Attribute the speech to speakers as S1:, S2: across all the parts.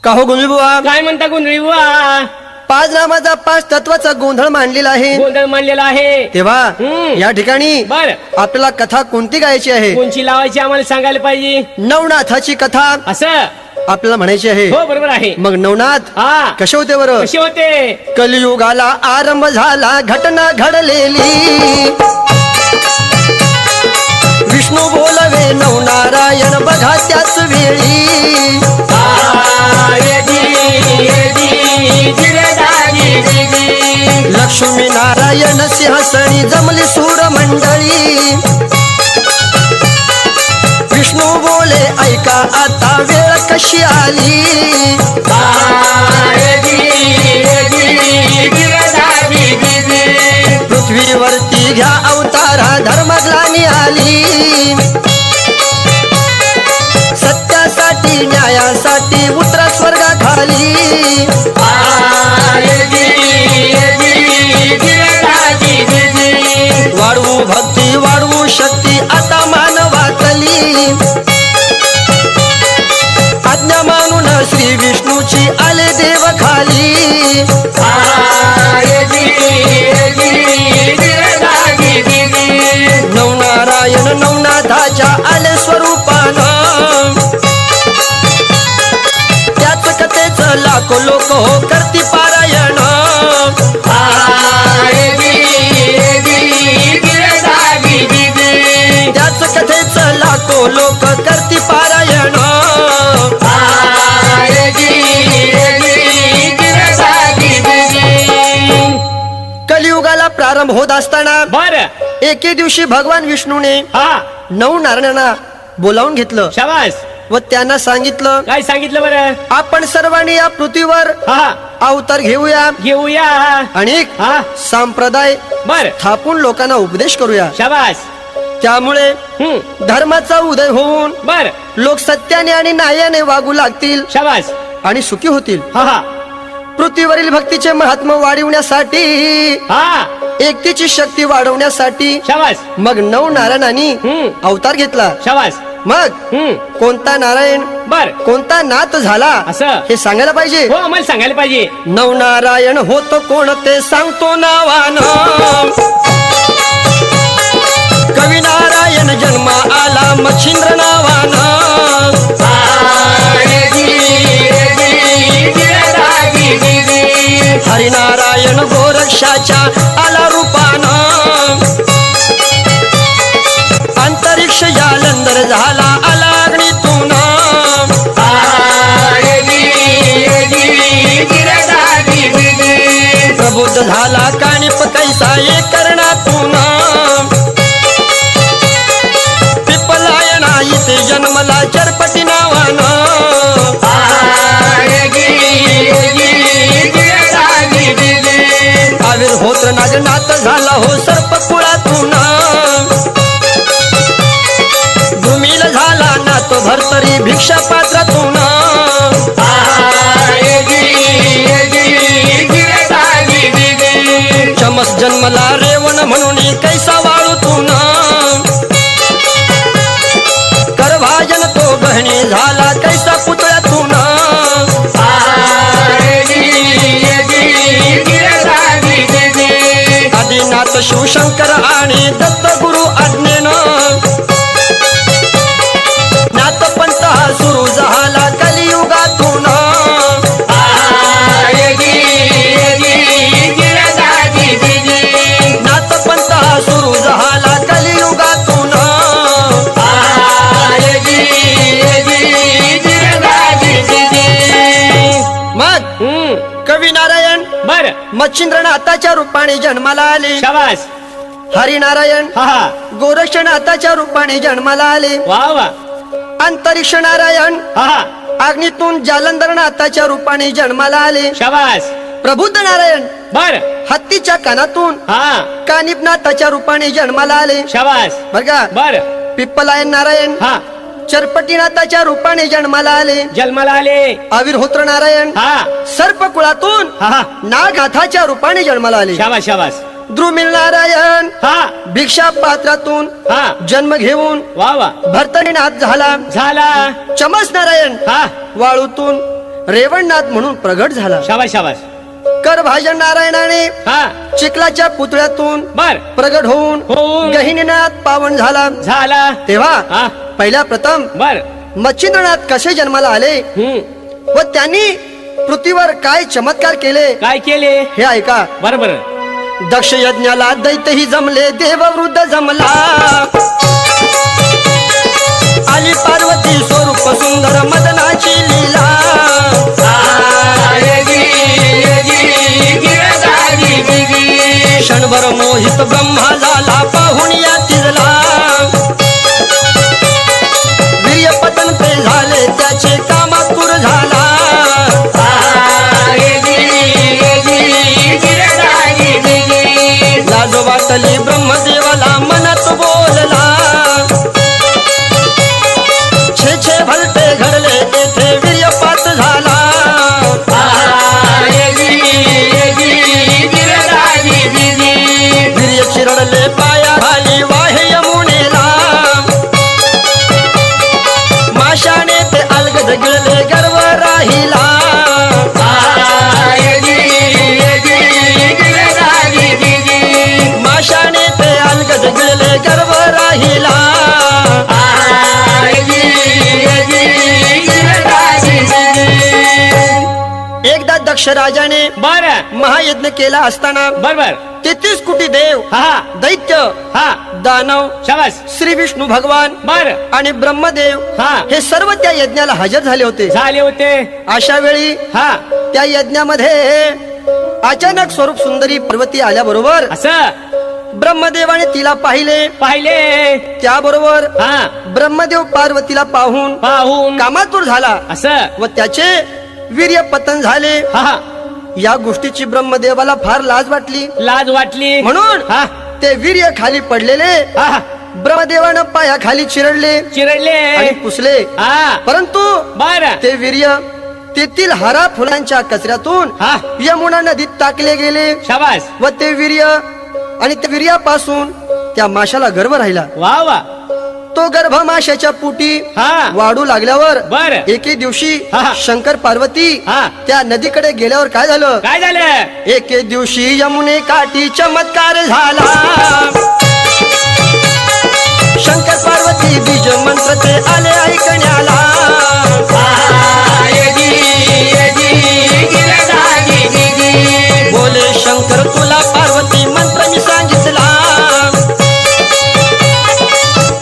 S1: का हो गुंजळ बुवा?
S2: काय म्हणता गोंधळी बुवा?
S1: पाच नामाचा पाच तत्वाचा गोंधळ मांडलेला आहे.
S2: गोंधळ मांडलेला आहे
S1: तेव्हा
S2: हम्म.
S1: या ठिकाणी
S2: बर
S1: आपल्याला कथा कोणती गायची आहे?
S2: कोणची लावायची आम्हाला सांगायला पाहिजे
S1: नवनाथाची कथा
S2: असं.
S1: आपल्याला म्हणायची आहे.
S2: हो बरोबर आहे.
S1: मग नवनाथ
S2: हा
S1: कसे होते बरं?
S2: कसे होते?
S1: कलियुगाला आरंभ झाला घटना घडलेली, विष्णू बोलवे नवनारायण बघा त्याच वेळी, लक्ष्मी नारायण सिंहासनी जमली सूर मंडळी, विष्णू बोले ऐका आता वेळ कशी आली, पृथ्वीवरती घ्या अवतारा धर्मग्लानी आली, सत्यासाठी न्यायासाठी उतरा स्वर्गाखाली, वाढवू भक्ती वाढवू शक्ती आता मानवातली, आज्ञा मानून श्री विष्णूची आले देव खाली, नवनारायण नवनाथाच्या आले स्वरूपानं, त्याच कथेच लाखो लोक हो करती पारायण, त्याच कथेच लाखो लोक करती पारायण, कलियुगाला प्रारंभ होत असताना
S2: बर
S1: एके दिवशी भगवान विष्णूने
S2: हा
S1: नवनारायणांना बोलावून घेतलं
S2: शाबास.
S1: व त्यांना सांगितलं,
S2: काय सांगितलं बरं?
S1: आपण सर्वांनी या पृथ्वीवर
S2: हा
S1: अवतार घेऊया
S2: घेऊया.
S1: आणि
S2: हा
S1: संप्रदाय
S2: बर
S1: थापून लोकांना उपदेश करूया.
S2: शाबास.
S1: त्यामुळे
S2: हम्म
S1: धर्माचा उदय होऊन
S2: बर
S1: लोक सत्याने आणि न्यायाने वागू लागतील
S2: शाबास.
S1: आणि सुखी होतील.
S2: हा हा
S1: पृथ्वीवरील भक्तीचे महत्त्व वाढविण्यासाठी,
S2: हा
S1: एकतेची शक्ती वाढवण्यासाठी
S2: शाबास.
S1: मग नवनारायणांनी
S2: हम्म
S1: अवतार घेतला.
S2: शाबास.
S1: मग कोणता नारायण
S2: बर
S1: कोणता नाथ झाला
S2: असं.
S1: हे सांगायला पाहिजे.
S2: हो आम्हाला सांगायला पाहिजे.
S1: नवनारायण होतो कोण ते सांगतो नावानं, कवी नारायण जन्मा आला मच्छिंद्र नावानं, हरिनारायण गोरक्षाच्या आला रूपानं, अंतरिक्ष जालंधर झाला आला अग्नीतून, प्रबुद्ध झाला कानिप कैसा एक करणातून, पिपलायना इथे जन्मला चरपटी नावानं, आविर्होत्र नागनाथ झाला हो सर्प कुळातून, भूमील झाला नाथ भरतरी भिक्षा पात्रातून, चमस जन्मला रेवण म्हणून कैसा वाळूतून, करभाजन तो गहणी झाला कैसा पुतळ्यातून, आदिनाथ शिवशंकर आणि दत्त गुरु आज्ञेनं, नाथपंथ हा सुरू झाला कलियुगातून, नाथपंथ हा सुरू झाला कलियुगातून, मग कवी नारायण
S2: बर
S1: मच्छिंद्रनाथाच्या रूपाने जन्माला आले.
S2: शाबास.
S1: हरिनारायण
S2: हा हा
S1: गोरक्षनाथाच्या रूपाने जन्माला आले.
S2: वा वा.
S1: अंतरिक्ष नारायण
S2: हा हा
S1: अग्नीतून जालंधरनाथाच्या रूपाने जन्माला आले.
S2: शाबास.
S1: प्रबुद्ध नारायण
S2: बर
S1: हत्तीच्या कानातून
S2: हा
S1: कानिपनाथाच्या रूपाने जन्माला आले.
S2: शाबास.
S1: बर का?
S2: बर
S1: पिप्पलायन नारायण
S2: हा
S1: चरपटीनाथाच्या रूपाने जन्माला आले.
S2: जन्माला आले.
S1: आविर्होत्र नारायण
S2: हा
S1: सर्प कुळातून
S2: हा हा
S1: नागनाथाच्या रूपाने जन्माला आले.
S2: शाबास शाबास.
S1: द्रुमिल नारायण
S2: हा
S1: भिक्षा पात्रातून
S2: हा
S1: जन्म घेऊन
S2: वा वा
S1: भरतरीनाथ झाला.
S2: झाला.
S1: चमस नारायण
S2: हा
S1: वाळूतून रेवणनाथ म्हणून प्रगट झाला.
S2: शाबास शाबास.
S1: कर भाजन नारायणाने
S2: हा
S1: चिखलाच्या पुतळ्यातून
S2: बर
S1: प्रगट होऊन गहिनीनाथ पावन झाला.
S2: झाला
S1: तेव्हा
S2: हा
S1: पहिल्या प्रथम
S2: बर.
S1: मच्छिंद्रनाथ कसे जन्माला आले व त्यांनी पृथ्वीवर काय चमत्कार केले
S2: काय केले
S1: हे ऐका.
S2: बरोबर.
S1: दक्ष यज्ञाला दैत्यही जमले, देववृद्ध जमला. आली पार्वती स्वरूप सुंदर मदनाची लीला. क्षणभर मोहित ब्रह्मा झाला, पाहून या तिजला. वीर्यपतन ते झाले, त्याचे कामातुर झाला. लाज वाटली ब्रह्मदेवाला, मनात बोलला. छे छे भलते घडले, येथे वीर्यपात झाला. वीर्य चिरडले पाया खाली, वाहे यमुनेला. माशाने ते अलगद गिळले, गर्व राहिला. माशाने ते अलगद गिळले, गर्व राहिला. एकदा दक्ष राजाने
S2: बर
S1: महायज्ञ केला असताना
S2: बर
S1: 33 कोटी देव,
S2: हा
S1: दैत्य,
S2: हा
S1: दानव,
S2: शाबास.
S1: श्री विष्णू भगवान
S2: बर
S1: आणि ब्रह्मदेव
S2: हा
S1: हे सर्व त्या यज्ञाला हजर झाले होते.
S2: झाले होते.
S1: अशा वेळी
S2: हा
S1: त्या यज्ञामध्ये अचानक स्वरूप सुंदरी पार्वती आल्याबरोबर
S2: असं
S1: ब्रह्मदेवाने तिला पाहिले.
S2: पाहिले.
S1: त्याबरोबर
S2: हा
S1: ब्रह्मदेव पार्वतीला पाहून
S2: पाहून
S1: कामातूर झाला
S2: असं
S1: व त्याचे वीर्य पतन झाले.
S2: हा
S1: या गोष्टीची ब्रह्मदेवाला फार लाज वाटली.
S2: लाज वाटली
S1: म्हणून
S2: हा
S1: ते वीर्य खाली पडलेले
S2: हा
S1: ब्रह्मदेवानं पायाखाली चिरडले
S2: चिरडले
S1: आणि पुसले.
S2: हा
S1: परंतु
S2: बर
S1: ते वीर्य तेथील हारा फुलांच्या कचऱ्यातून
S2: हा
S1: यमुना नदीत टाकले गेले
S2: शाबास.
S1: व ते वीर्य आणि त्या वीर्यापासून त्या माशाला गर्भ राहिला.
S2: वा वा.
S1: तो गर्भ माशाच्या पोटी
S2: हा
S1: वाढू लागल्यावर
S2: बर
S1: एके दिवशी
S2: हा.
S1: शंकर पार्वती
S2: हा.
S1: त्या नदीकडे गेल्यावर काय झालं.
S2: काय झालं.
S1: एके दिवशी यमुने काठी चमत्कार झाला. शंकर पार्वती बीज मंत्र ते आले ऐकण्याला. बोले शंकर तुला पार्वती मंत्र मी सांगितला.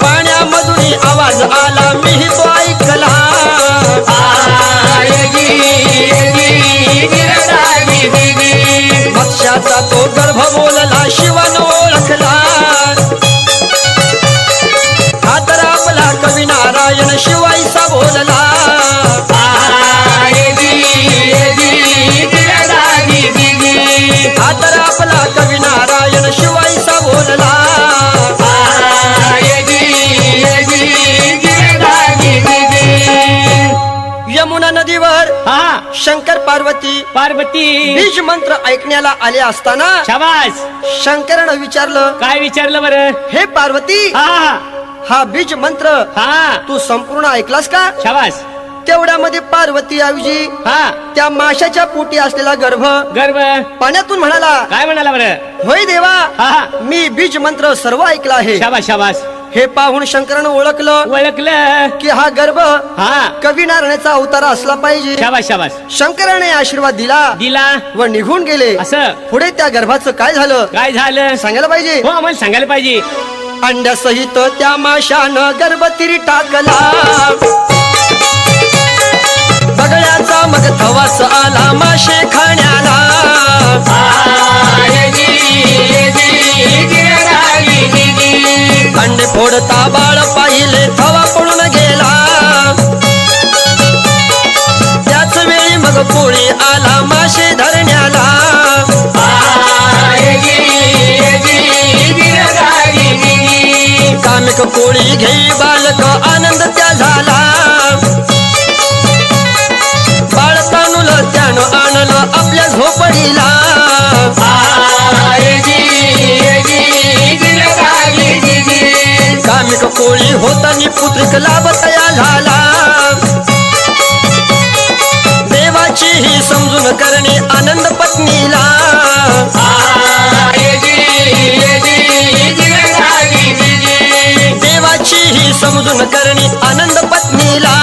S1: पाण्यामधून आवाज आला, मीही तो ऐकला. मत्स्याचा तो गर्भ बोलला, शिवान ओळखला. हा तर आपला कवी नारायण शिवाईसा बोलला. हा तर आपला कवी नारायण शिवाईसा बोलला. यमुना नदीवर
S2: हा
S1: शंकर पार्वती
S2: पार्वती
S1: बीज मंत्र ऐकण्याला आले असताना
S2: शाबास.
S1: शंकरानं विचारलं,
S2: काय विचारलं बरं.
S1: हे पार्वती,
S2: हा
S1: हा बीज मंत्र
S2: हा
S1: तू संपूर्ण ऐकलास का.
S2: शाबास.
S1: तेवढ्यामध्ये पार्वती ऐवजी
S2: हा
S1: त्या माशाच्या पोटी असलेला गर्भ
S2: गर्भ
S1: पाण्यातून म्हणाला,
S2: काय म्हणाला बरं.
S1: होय देवा,
S2: हा
S1: मी बीज मंत्र सर्व ऐकला आहे.
S2: शाबास शाबास.
S1: हे पाहून शंकरानं ओळखलं
S2: ओळखलं.
S1: की हा गर्भ
S2: हा
S1: कवी नारायणाचा अवतार असला पाहिजे.
S2: शाबास शाबास.
S1: शंकराने आशीर्वाद दिला
S2: दिला
S1: व निघून गेले.
S2: असं
S1: पुढे त्या गर्भाचं काय झालं
S2: काय झालं.
S1: सांगायला पाहिजे.
S2: हो आम्हाला सांगायला पाहिजे.
S1: अंड्यासहित त्या माशानं गर्भ तिरी टाकला. बगळ्याचा मग थवाच आला माशे खाण्याला. अंडे फोडता बाळ पाहिले, थवा पडून गेला. त्याच वेळी मग कोळी आला माशे धरण्याला. कामिक कोळी घेई बालक आनंद त्या झाला. बाळ तानुल त्यानं आणलं आपल्या झोपडीला. कामिक कोळी होतानी पुत्रिक लाभ तया झाला. देवा समजून करणे आनंद पत्नीला देवाची ही समजून करणे आनंद पत्नीला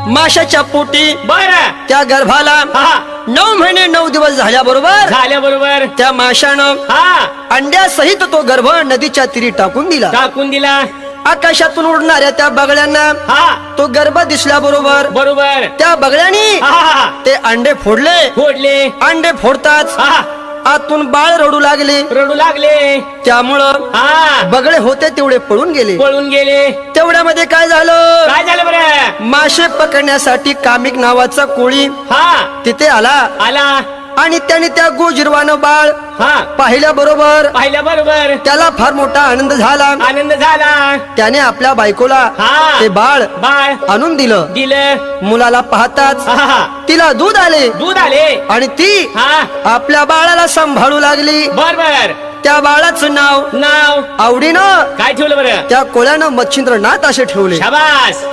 S1: माशाच्या पोटी
S2: बर
S1: त्या गर्भाला
S2: हा
S1: 9 महिने 9 दिवस झाल्याबरोबर
S2: झाल्याबरोबर
S1: त्या माशानं
S2: हा
S1: अंड्यासहित तो गर्भ नदीच्या तीरी टाकून दिला.
S2: टाकून दिला.
S1: आकाशातून उडणाऱ्या त्या बगळ्यांना
S2: हा
S1: तो गर्भ दिसल्याबरोबर
S2: बरोबर
S1: त्या बगळ्यांनी
S2: हा
S1: ते अंडे फोडले.
S2: फोडले.
S1: अंडे फोडताच
S2: हा
S1: आतून बाळ रडू लागले.
S2: रडू लागले.
S1: त्यामुळं
S2: हा
S1: बगळे होते तेवढे पळून गेले.
S2: पळून गेले.
S1: तेवढ्यामध्ये काय झालं,
S2: काय झालं बरं,
S1: मासे पकडण्यासाठी कामिक नावाचा कोळी
S2: हा
S1: तिथे आला
S2: आला
S1: आणि त्याने त्या गोजिरवानं बाळ
S2: हा
S1: पाहिल्या बरोबर
S2: पाहिलं बरोबर
S1: त्याला फार मोठा आनंद झाला.
S2: आनंद झाला.
S1: त्याने आपल्या बायकोला
S2: हा
S1: ते बाळ
S2: बाळ
S1: आणून दिलं.
S2: दिलं.
S1: मुलाला पाहताच
S2: हा
S1: तिला दूध आले
S2: दूध आले.
S1: आणि ती
S2: हा
S1: आपल्या बाळाला सांभाळू लागली.
S2: बरोबर.
S1: त्या बाळाचं
S2: नाव
S1: आवडीनं
S2: काय ठेवलं बरं,
S1: त्या कोळ्यानं मच्छिंद्रनाथ असे ठेवले.
S2: शाबास.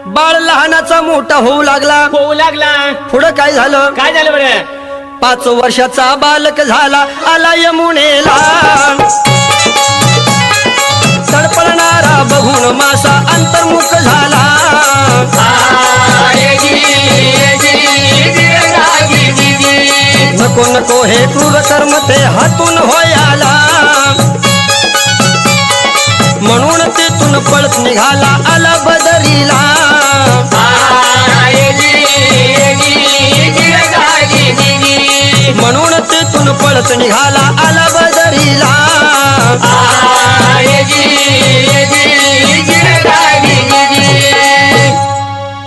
S1: बाळ लहानाचा मोठा होऊ लागला.
S2: होऊ लागला.
S1: पुढं काय झालं,
S2: काय झालं बरं,
S1: 5 वर्षाचा बालक झाला आला यमुनेला. तडपडणारा बघून मासा अंतर्मुख झाला. नको नको हे क्रूर कर्म ते हातून होयाला. म्हणून तिथून पळत निघाला आला बदरीला. म्हणून तिथून पळत निघाला आला बदरीला.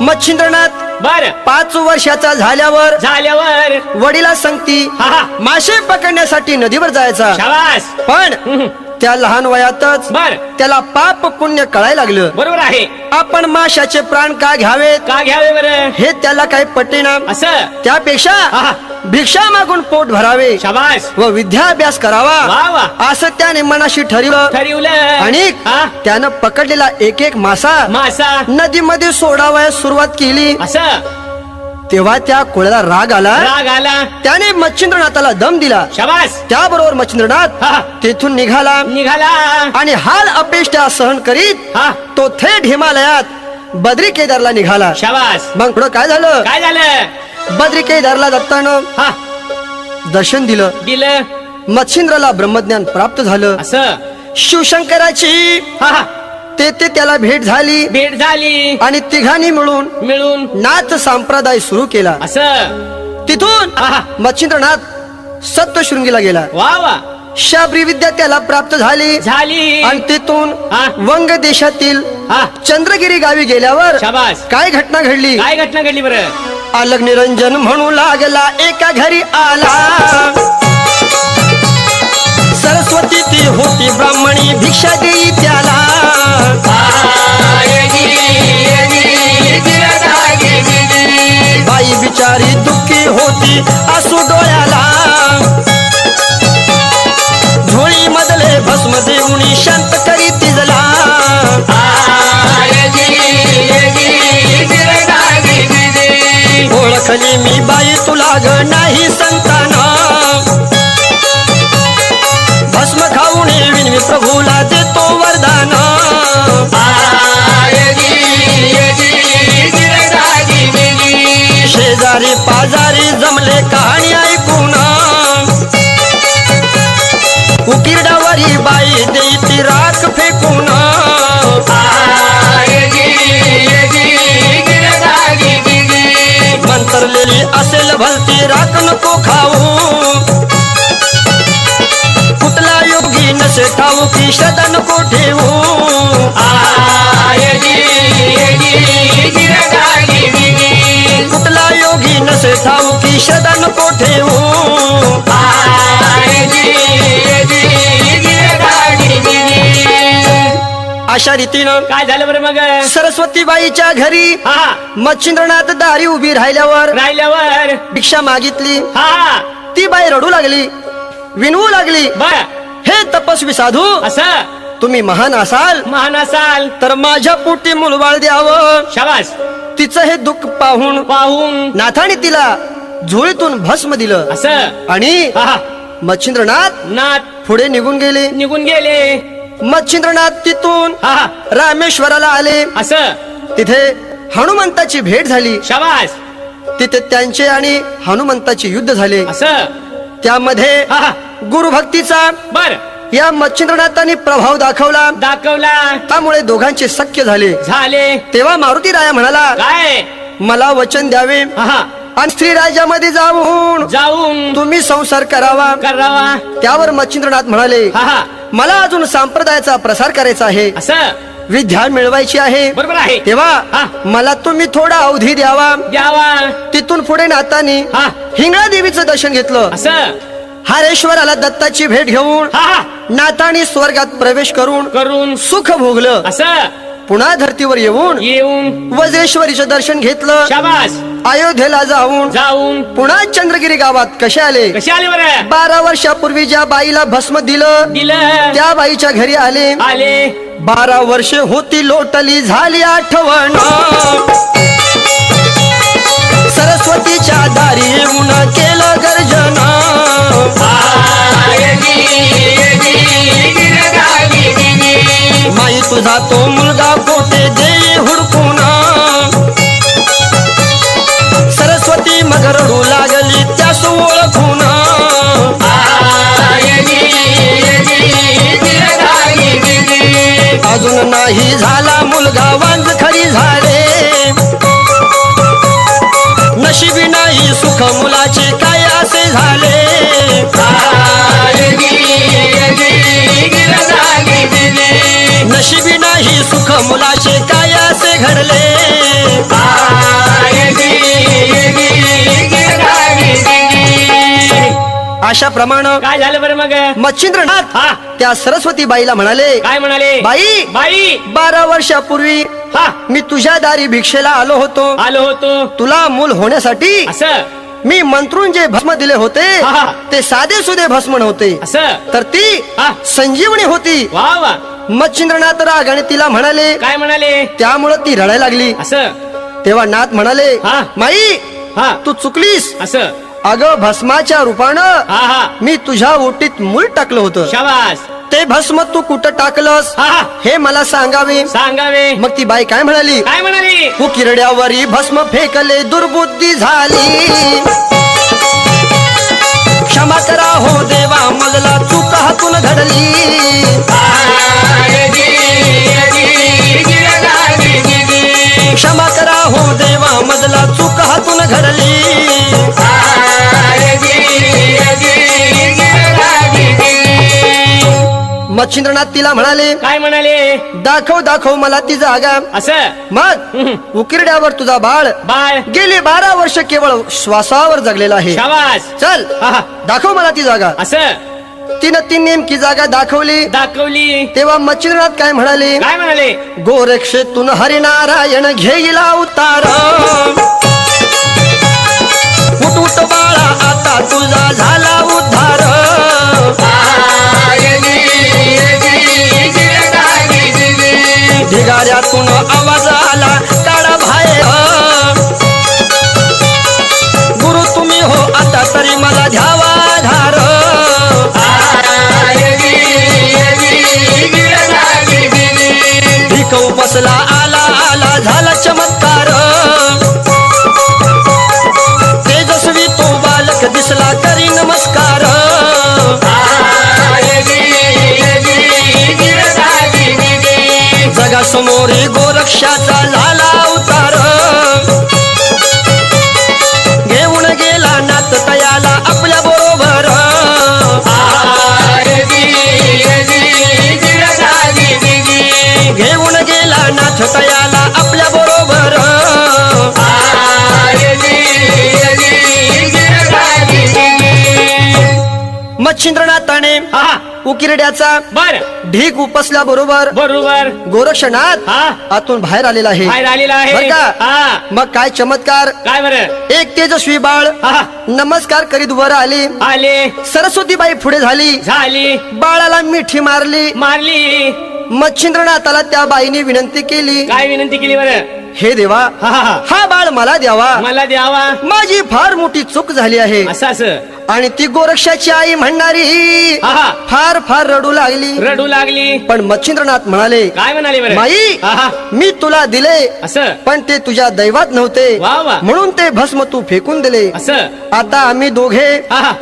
S1: मच्छिंद्रनाथ
S2: बर
S1: 5 वर्षाचा झाल्यावर
S2: झाल्यावर
S1: वडिला सांगती
S2: हा
S1: मासे पकडण्यासाठी नदीवर जायचा.
S2: शाबास.
S1: पण त्या लहान वयातच
S2: बर
S1: त्याला पाप पुण्य कळायला लागलं.
S2: बरोबर आहे.
S1: आपण माशाचे प्राण का घ्यावेत
S2: का घ्यावे बरं,
S1: हे त्याला काही पटेना.
S2: असं
S1: त्यापेक्षा
S2: हा
S1: भिक्षा मागून पोट भरावे
S2: शाबास.
S1: व विद्याभ्यास करावा
S2: वा वा
S1: असं त्याने मनाशी ठरवलं.
S2: ठरवलं.
S1: आणि
S2: हा
S1: त्यानं पकडलेला एक एक मासा
S2: मासा
S1: नदीमध्ये सोडावयास सुरुवात केली.
S2: असं
S1: तेव्हा त्या कोळ्याला राग आला.
S2: राग आला.
S1: त्याने मच्छिंद्रनाथाला दम दिला.
S2: शाबास.
S1: त्याबरोबर मच्छिंद्रनाथ
S2: हा
S1: तेथून निघाला
S2: निघाला.
S1: आणि हाल अपेष्टा सहन करीत
S2: हा
S1: तो थेट हिमालयात बद्री केदारला निघाला.
S2: शाबास.
S1: मग पुढं काय झालं,
S2: काय झालं,
S1: बद्री केदारला जाताना
S2: हा
S1: दर्शन दिलं.
S2: दिलं.
S1: मच्छिंद्राला ब्रह्मज्ञान प्राप्त झालं.
S2: असं
S1: शिवशंकराची
S2: हा
S1: तेथे त्याला भेट झाली
S2: भेट झाली.
S1: आणि तिघांनी
S2: मिळून
S1: नाथ संप्रदाय सुरू केला.
S2: असं
S1: तिथून
S2: हा
S1: मच्छिंद्रनाथ सप्तशृंगीला गेला.
S2: वा वा
S1: शाबरी विद्या त्याला प्राप्त झाली.
S2: झाली.
S1: आणि तिथून
S2: हा.
S1: वंग देशातील
S2: हा
S1: चंद्रगिरी गावी गेल्यावर
S2: शाबास.
S1: काय घटना घडली.
S2: काय घटना घडली बरं,
S1: अलग निरंजन म्हणू लागला एका घरी आला. सरस्वती ती होती ब्राह्मणी भिक्षा देई त्याला. बाई बिचारी दुःखी होती आसू डोळ्याला. झोळी मधले भस्म देऊनी शांत करी तिजला. ओळखली मी बाई तुला ग नाही संताना. भस्म खाऊन विनवी प्रभूला देतो वरदान. शेजारी पाजारी जमले कहाणी ऐकून. उकिरडावरी बाई देई ती राख फेकून. मंतरलेली असेल भलती राख नको खाऊ. कुठला योगी नसे ठाऊ की श्रद्धा नको ठेवू. कुठला योगी नसे ठाऊ की श्रद्धा नको ठेवू. अशा रीतीनं
S2: काय झालं बरं मग,
S1: सरस्वती बाईच्या घरी
S2: हा
S1: मच्छिंद्रनाथ दारी उभी राहिल्यावर
S2: राहिल्यावर
S1: भिक्षा मागितली.
S2: हा
S1: ती बाई रडू लागली, विनवू लागली.
S2: बर
S1: हे तपस्वी साधू,
S2: असं
S1: तुम्ही महान असाल
S2: महान असाल
S1: तर माझ्या पोटी मुलबाळ द्यावं.
S2: शाबास
S1: तिचं हे दुःख पाहून
S2: पाहून
S1: नाथाने तिला झोळीतून भस्म दिलं
S2: असं
S1: आणि
S2: हा हा
S1: मच्छिंद्रनाथ
S2: नाथ
S1: पुढे निघून गेले.
S2: निघून गेले
S1: मच्छिंद्रनाथ तिथून
S2: हा हा
S1: रामेश्वराला आले.
S2: असं
S1: तिथे हनुमंताची भेट झाली.
S2: शाबास
S1: तिथे त्यांचे आणि हनुमंताचे युद्ध झाले.
S2: असं
S1: त्यामध्ये
S2: हा हा
S1: गुरुभक्तीचा
S2: बर
S1: या मच्छिंद्रनाथांनी प्रभाव दाखवला.
S2: दाखवला
S1: त्यामुळे दोघांचे सख्य झाले.
S2: झाले
S1: तेव्हा मारुती राया म्हणाला,
S2: काय
S1: मला वचन द्यावे
S2: हा हा
S1: आणि स्त्री राज्यामध्ये जाऊन
S2: जाऊन
S1: तुम्ही संसार करावा.
S2: करावा
S1: त्यावर मच्छिंद्रनाथ म्हणाले,
S2: हा हा
S1: मला अजून संप्रदायाचा प्रसार करायचा आहे,
S2: असं
S1: विद्या मिळवायची आहे.
S2: बरोबर आहे
S1: तेव्हा
S2: हा.
S1: मला तुम्ही थोडा अवधी द्यावा.
S2: द्यावा
S1: तिथून पुढे नाथांनी
S2: हा
S1: हिंगळा देवीचं दर्शन घेतलं.
S2: असं
S1: हरेश्वराला दत्ताची भेट घेऊन
S2: हा हा
S1: नाथांनी स्वर्गात प्रवेश करून
S2: करून
S1: सुख भोगलं.
S2: असं
S1: पुन्हा धर्तीवर येऊन
S2: येऊन
S1: वज्रेश्वरीचं दर्शन घेतलं.
S2: शाबास
S1: अयोध्येला जाऊन
S2: जाऊन
S1: पुन्हा चंद्रगिरी गावात कसे आले.
S2: कसे आले बरं
S1: 12 वर्षापूर्वी ज्या बाईला भस्म दिलं
S2: दिलं
S1: त्या बाईच्या घरी आले.
S2: आले
S1: 12 वर्षे होती लोटली झाली आठवण. सरस्वतीच्या दारी येऊन केलं गर्जन. माई तुझा तो मुलगा कोठे दे हुडकून. सरस्वती मग रडू लागली त्यास ओळखून. अजून नाही झाला मुलगा वांज खरी झाले. नशिबी नाही सुख मुलाचे काय असे झाले. नशिबी नाही सुख मुलाचे काय असे घडले. अशा प्रमाणे
S2: काय झालं बरं मग
S1: मच्छिंद्रनाथ
S2: हा
S1: त्या सरस्वती बाईला म्हणाले,
S2: काय म्हणाले
S1: बाई
S2: बाई
S1: 12 वर्षापूर्वी
S2: हा
S1: मी तुझ्या दारी भिक्षेला आलो होतो.
S2: आलो होतो
S1: तुला मूल होण्यासाठी
S2: असं
S1: मी मंत्रून जे भस्म दिले होते
S2: हा.
S1: ते साधे सुधे भस्म नव्हते,
S2: असं
S1: तर ती
S2: हा
S1: संजीवनी होती.
S2: वा वा
S1: मच्छिंद्रनाथ रागाने तिला म्हणाले,
S2: काय म्हणाले
S1: त्यामुळे ती रडायला लागली.
S2: असं
S1: तेव्हा नाथ म्हणाले,
S2: हा.
S1: माई
S2: हा
S1: तू चुकलीस.
S2: असं
S1: अगं भस्माच्या रूपानं
S2: हा हा
S1: मी तुझ्या ओटीत मूल टाकलं होतं.
S2: शाबास
S1: ते भस्म तू कुठं टाकलंस
S2: हा हा
S1: हे मला सांगावे.
S2: सांगावे
S1: मग ती बाई काय म्हणाली,
S2: काय म्हणाली
S1: किरड्यावरी भस्म फेकले दुर्बुद्धी झाली. क्षमा करा हो देवा मजला चूक हातून घडली. क्षमा करा हो देवा मजला चूक हातून घडली. मच्छिंद्रनाथ तिला म्हणाले,
S2: काय म्हणाले
S1: दाखव दाखव मला ती जागा.
S2: असं
S1: मग उकिरड्यावर तुझा बाळ
S2: बाळ
S1: गेली 12 वर्ष केवळ श्वासावर जगलेला आहे.
S2: शाबास
S1: चल
S2: हा हा
S1: दाखव मला ती जागा.
S2: असं
S1: तिनं ती नेमकी जागा दाखवली.
S2: दाखवली
S1: तेव्हा मच्छिंद्रनाथ काय म्हणाले,
S2: काय म्हणाले
S1: गोरक्षेतून हरिनारायण घेईला उतार. उठ उठ बाळा आता तुझा झाला उद्धार. ढिगाऱ्यातून आवाज आला काढा बाहेर. गुरु तुम्ही हो आता तरी मला घ्यावा धार. भिक बसला आला आला झाला चमत्कार. तेजस्वी तो बालक दिसला करी नमस्कार. जगासमोरी गोरक्षाचा झाला अवतार. घेऊन गेला नाथ तयाला आपल्या बरोबर. घेऊन गेला नाथ तयाला आपल्या बरोबर. मच्छिंद्रनाथाने
S2: हा
S1: उकिरड्याचा
S2: बर
S1: ढीक उपसल्या बरोबर
S2: बरोबर
S1: गोरक्षनाथ
S2: हा
S1: आतून बाहेर आलेला आहे.
S2: बाहेर आलेला
S1: बरं
S2: आहे
S1: का?
S2: हा
S1: मग काय चमत्कार.
S2: काय बरं
S1: एक तेजस्वी बाळ
S2: हा
S1: नमस्कार करीत वर आली.
S2: आले
S1: सरस्वती बाई पुढे झाली.
S2: झाली
S1: बाळाला मिठी मारली.
S2: मारली
S1: मच्छिंद्रनाथाला त्या बाईने विनंती केली,
S2: काय विनंती केली बरं?
S1: हे देवा,
S2: हा हा हा.
S1: हा बाळ मला द्यावा,
S2: मला द्यावा.
S1: माझी फार मोठी चूक झाली आहे.
S2: असं असं
S1: आणि ती गोरक्षाची आई म्हणणारी
S2: हा हा.
S1: फार फार रडू लागली.
S2: रडू लागली.
S1: पण मच्छिंद्रनाथ म्हणाले,
S2: काय म्हणाले बरं?
S1: माई,
S2: हा हा.
S1: मी तुला दिले,
S2: असं
S1: पण ते तुझ्या दैवात नव्हते,
S2: वा वा.
S1: म्हणून ते भस्म तू फेकून दिले.
S2: असं
S1: आता आम्ही दोघे
S2: हा हा.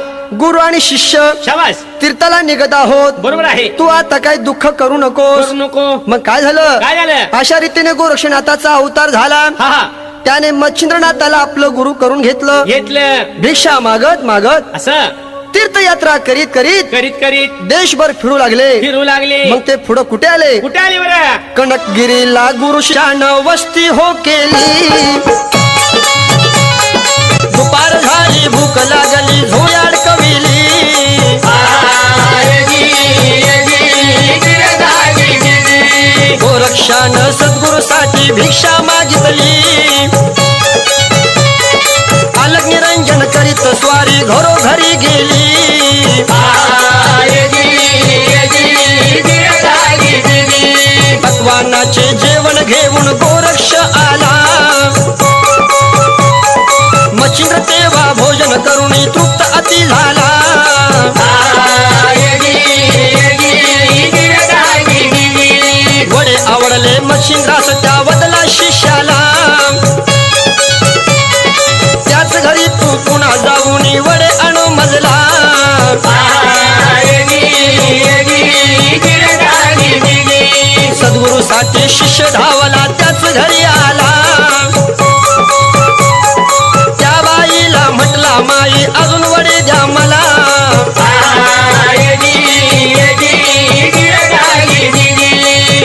S1: गुरु आणि शिष्य
S2: शाबास.
S1: तीर्थाला निघत आहोत.
S2: बरोबर आहे.
S1: तू आता काही दुःख करू नकोस.
S2: करू नको.
S1: मग काय झालं?
S2: काय झालं?
S1: अशा रीतीने गोरक्षनाथाचा अवतार झाला.
S2: हा हा.
S1: त्याने मच्छिंद्रनाथाला आपलं गुरु करून घेतलं.
S2: घेतलं.
S1: भिक्षा मागत मागत
S2: असं
S1: तीर्थयात्रा करीत करीत
S2: करीत करीत
S1: देशभर फिरू लागले.
S2: फिरू लागले.
S1: मग ते पुढे कुठे आले?
S2: कुठे आले बरं?
S1: कनकगिरीला गुरुशान वस्ती हो केली. दुपार झाली, भूक लागली, झोयाड कविली. गोरक्षान सद्गुरूसाठी भिक्षा मागितली. अलग निरंजन करीत स्वारी घरोघरी गेली. भगवानाचे जेवण घेऊन गोरक्ष आला. मच्छिंद्र तेव्हा भोजन करून तृप्त अति झाला. वडे आवडले मच्छिंद्रास त्या वदला शिष्याला. त्याच घरी तू पुन्हा जाऊन वडे आणू मजला. सद्गुरूसाठी शिष्य धावला त्याच घरी आला. त्या बाईला म्हटला, माई अजून वडे द्या मला.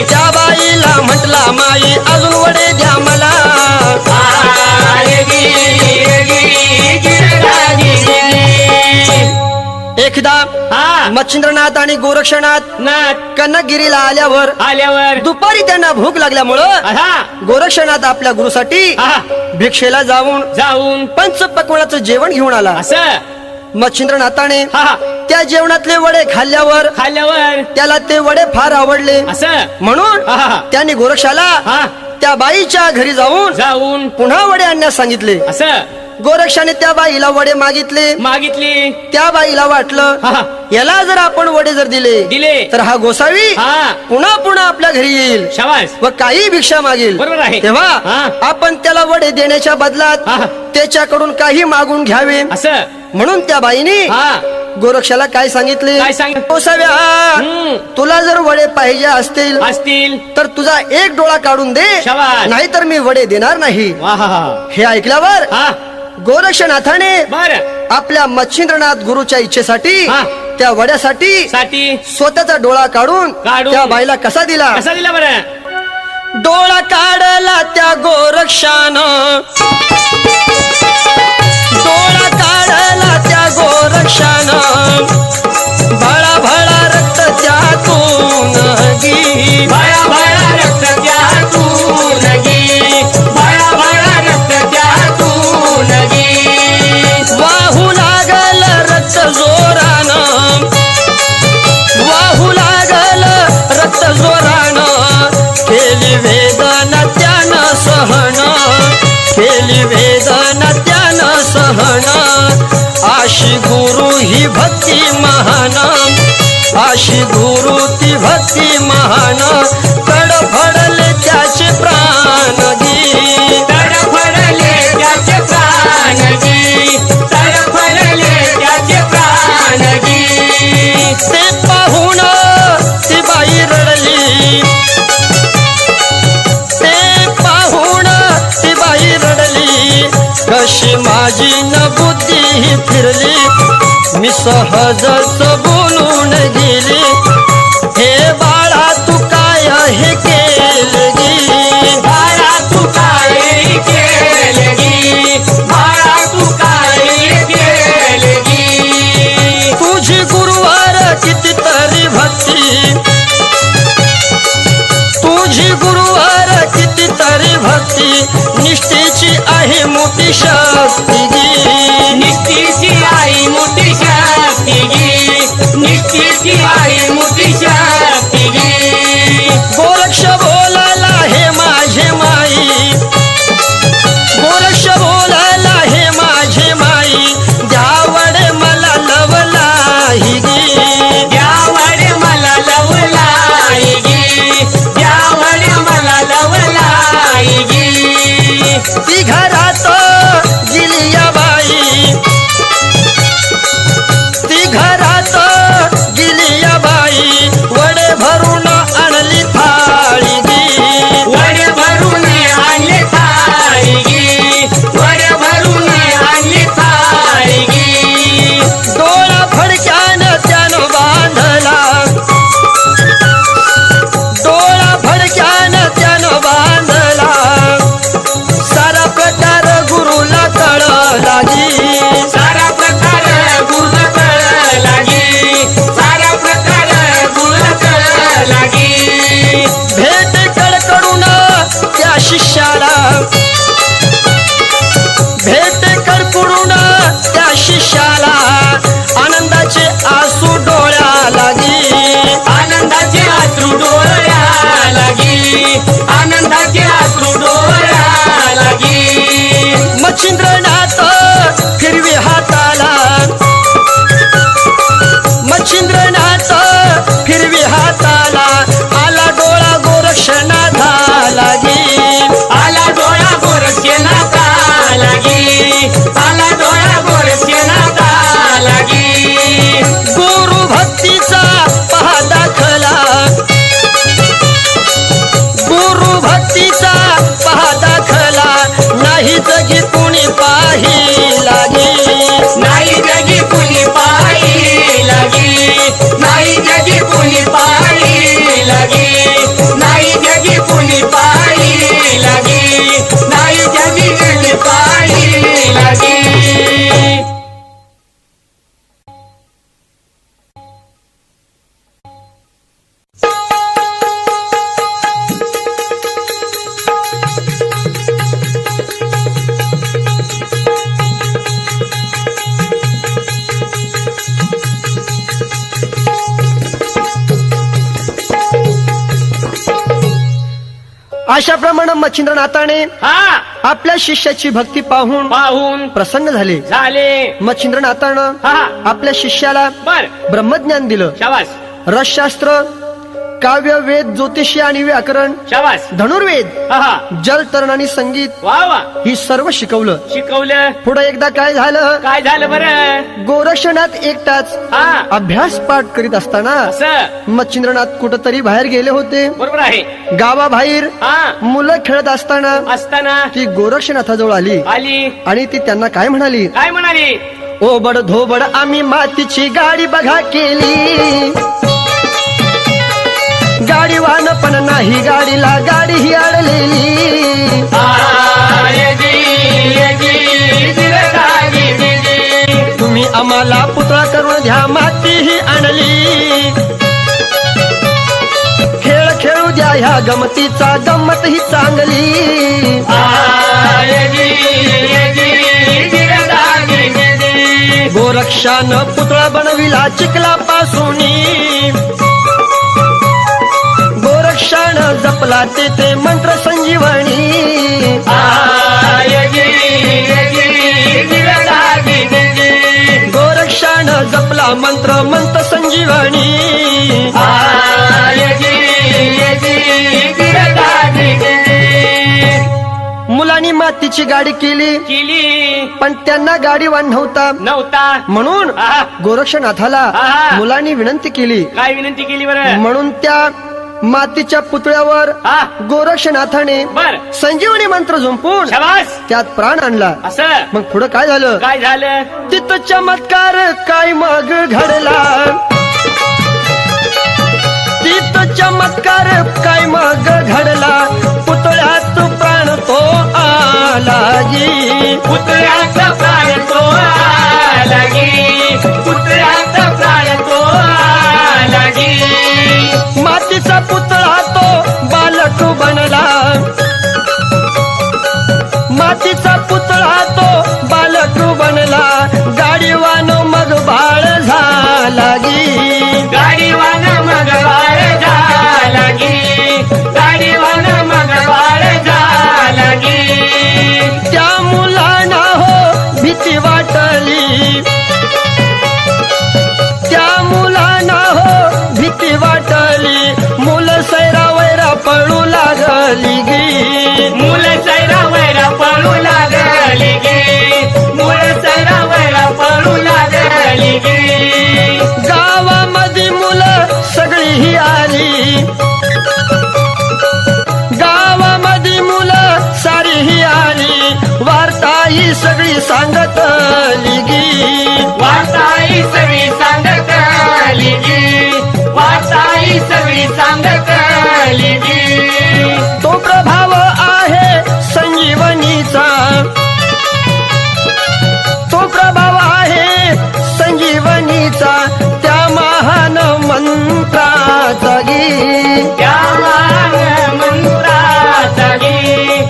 S1: त्या बाईला म्हटला, माई अजून वडे द्या मला. एकदा
S2: हा.
S1: मच्छिंद्रनाथ आणि गोरक्षनाथ
S2: नाथ
S1: कनकगिरीला आल्यावर
S2: आल्यावर
S1: दुपारी त्यांना भूक लागल्यामुळं
S2: हा
S1: गोरक्षनाथ आपल्या गुरुसाठी
S2: हा.
S1: भिक्षेला जाऊन
S2: जाऊन
S1: पंचपक्वानाचं जेवण घेऊन आला.
S2: असं
S1: मच्छिंद्रनाथाने
S2: हा हा.
S1: त्या जेवणातले वडे खाल्ल्यावर
S2: खाल्ल्यावर
S1: त्याला ते वडे फार आवडले.
S2: असं
S1: म्हणून
S2: हा हा.
S1: त्यांनी गोरक्षाला
S2: हा.
S1: त्या बाईच्या घरी जाऊन
S2: जाऊन
S1: पुन्हा वडे आणण्यास सांगितले.
S2: असं
S1: गोरक्षाने त्या बाईला वडे मागितले.
S2: मागितली.
S1: त्या बाईला वाटलं,
S2: हा हा.
S1: याला जर आपण वडे जर दिले
S2: दिले
S1: तर हा गोसावी
S2: हा.
S1: पुन्हा पुन्हा आपल्या घरी येईल
S2: शाबास.
S1: व काही भिक्षा मागेल.
S2: बरोबर आहे.
S1: तेव्हा
S2: हा.
S1: आपण त्याला वडे देण्याच्या बदलात
S2: हा.
S1: त्याच्याकडून काही मागून घ्यावे.
S2: असं
S1: म्हणून त्या बाईने
S2: हा.
S1: गोरक्षाला काय सांगितले?
S2: काय सांग?
S1: गोसाव्या,
S2: हम्म.
S1: तुला जर वडे पाहिजे असतील
S2: असतील
S1: तर तुझा एक डोळा काढून दे,
S2: शाबास.
S1: नाहीतर मी वडे देणार नाही.
S2: वा हा हा.
S1: हे ऐकल्यावर
S2: हा.
S1: गोरक्षनाथाने
S2: बर
S1: आपल्या मच्छिंद्रनाथ गुरुच्या इच्छेसाठी
S2: हा.
S1: त्या वड्यासाठी
S2: साठी
S1: स्वतःचा डोळा काढून त्या बाईला कसा दिला?
S2: कसा दिला बरं?
S1: डोळा काढला त्या गोरक्षानं, डोळा काढला त्या गोरक्षानं, भळा भळा रक्त त्यातून गी,
S2: भळा भळा रक्त त्यातून गी, भळा भळा रक्त त्यातून गी.
S1: वाहू लागल रक्त जोरानं, वाहू लागल रक्त जोरानं, केली वेदना त्यानं सहन, केली वेदना त्यानं सहन. आशी गुरु ही भक्ती महान, आशी गुरु ती भक्ती महान. तडफडले त्याचे प्राण गी,
S2: तडफडले त्याचे प्राण गी, तडफडले त्याचे प्राण गी.
S1: ते पाहून ती बाई रडली, ते पाहून ती बाई रडली. कशी माझी न बुद्धी ही फिरली, मी सहजच बोलून गेली. हे बाळा तू काय हे केले गी,
S2: बाळा तू काय केले गी, बाळा तू काय केले गी.
S1: तुझी गुरुवार कितीतरी भक्ती, तुझी गुरुवार कितीतरी भक्ती. निष्ठेची आहे मोठी शक्ती गी,
S2: निष्ठेची आई मोठी शक्ती गी, निष्ठेची आई मोठी शक्ती गी.
S1: शिष्याला भेट कडकडून त्या शिष्याला आनंदाचे आसू डोळ्या लागी
S2: आनंदाचे अश्रू डोळ्या लागी आनंदाचे अश्रू डोळ्या लागी
S1: मच्छिंद्रनाथ फिरवी हाताला मच्छिंद्रनाथ फिरवी हाताला आला डोळा गोरक्षनाथा लागी
S2: आला डोळा गोरक्षनाथा लागी आला डोळा गोरक्षनाथा लागी
S1: गुरु भक्तीचा पहा दाखला गुरु भक्तीचा पहा दाखला नाही जगी कुणी पाही लागी
S2: नाही जगी कुणी पाही लागी नाही जगी कुणी पाही लागी नाही जगी कुणी पाही लागी नाही जगी कुणी पाही लागी
S1: अशाप्रमाणे मच्छिंद्रनाथाने
S2: हा
S1: आपल्या शिष्याची भक्ती पाहून
S2: पाहून
S1: प्रसन्न झाले.
S2: झाले
S1: मच्छिंद्रनाथानं
S2: हा
S1: आपल्या शिष्याला
S2: बर
S1: ब्रह्मज्ञान दिलं.
S2: शाबास
S1: रसशास्त्र, काव्य, वेद, ज्योतिषी आणि व्याकरण,
S2: शाबास
S1: धनुर्वेद,
S2: हा हा
S1: जलतरण आणि संगीत
S2: वा वा
S1: ही सर्व शिकवलं.
S2: शिकवलं
S1: पुढे एकदा काय झालं,
S2: काय झालं बरं
S1: गोरक्षनाथ एकटाच
S2: हा
S1: अभ्यास पाठ करीत असताना
S2: असं
S1: मच्छिंद्रनाथ कुठंतरी बाहेर गेले होते.
S2: बरोबर आहे
S1: गावाबाहेर
S2: हा
S1: मुलं खेळत असताना
S2: असताना
S1: ती गोरक्षनाथाजवळ आली
S2: आली
S1: आणि ती त्यांना काय म्हणाली,
S2: काय म्हणाली
S1: ओबड धोबड आम्ही मातीची गाडी बघा केली, गाडी वाहन पण नाही गाडीला गाडी ही अडलेली, तुम्ही आम्हाला पुतळा करून द्या माती ही आणली, खेळ खेळू द्या ह्या गमतीचा गंमत ही चांगली, गोरक्षानं पुतळा बनविला चिखलापासूनी, गोरक्षानं जपला तेथे मंत्र संजीवनी, गोरक्षानं जपला मंत्र मंत्र संजीवनी, मुलांनी मातीची गाडी केली
S2: केली
S1: पण त्यांना गाडी वाहन नव्हता.
S2: नव्हता
S1: म्हणून
S2: आहा.
S1: गोरक्षनाथाला
S2: आहा.
S1: मुलांनी विनंती केली.
S2: काय विनंती केली बरं
S1: म्हणून त्या मातीच्या पुतळ्यावर
S2: हा
S1: गोरक्षनाथाने
S2: बर
S1: संजीवनी मंत्र झुंपून
S2: शाबास
S1: त्यात प्राण आणला.
S2: असं
S1: मग पुढे काय झालं,
S2: काय झालं
S1: तिथं चमत्कार काय मग घडला, तिथं चमत्कार काय मग घडला, पुतळ्यात प्राण तो आला गी,
S2: पुतळ्याचा प्राण तो लागी पुतळ्याचा प्राण तो लागी
S1: मातीचा पुतळा तो बालक बनला, मातीचा पुतळा तो बालक बनला, गाडीवान मग बाळ झाला गी,
S2: गाडीवान मग बाळ झाला गी गाडीवान मग बाळ झाला गी
S1: त्या मुलांना हो भीती वाटली, त्या मुलांना हो भीती वाटली, मुलं सैरा वैरा पळू लागली गी,
S2: मुलं सैरा वैरा पळू लागली गे मुलं सैरा वैरा पळू लागली गे
S1: गावामध्ये मुलं सगळी ही आली, गावामध्ये मुलं सारी ही आली, वार्ता ही सगळी सांगतली गी,
S2: वार्ताई सगळी सांगतली गे वार्ताई सगळी सांगतली गे
S1: तो प्रभाव आहे संजीवनीचा, तो प्रभाव आहे संजीवनीचा, त्या महान मंत्राचा गी,
S2: त्या मंत्राचा गे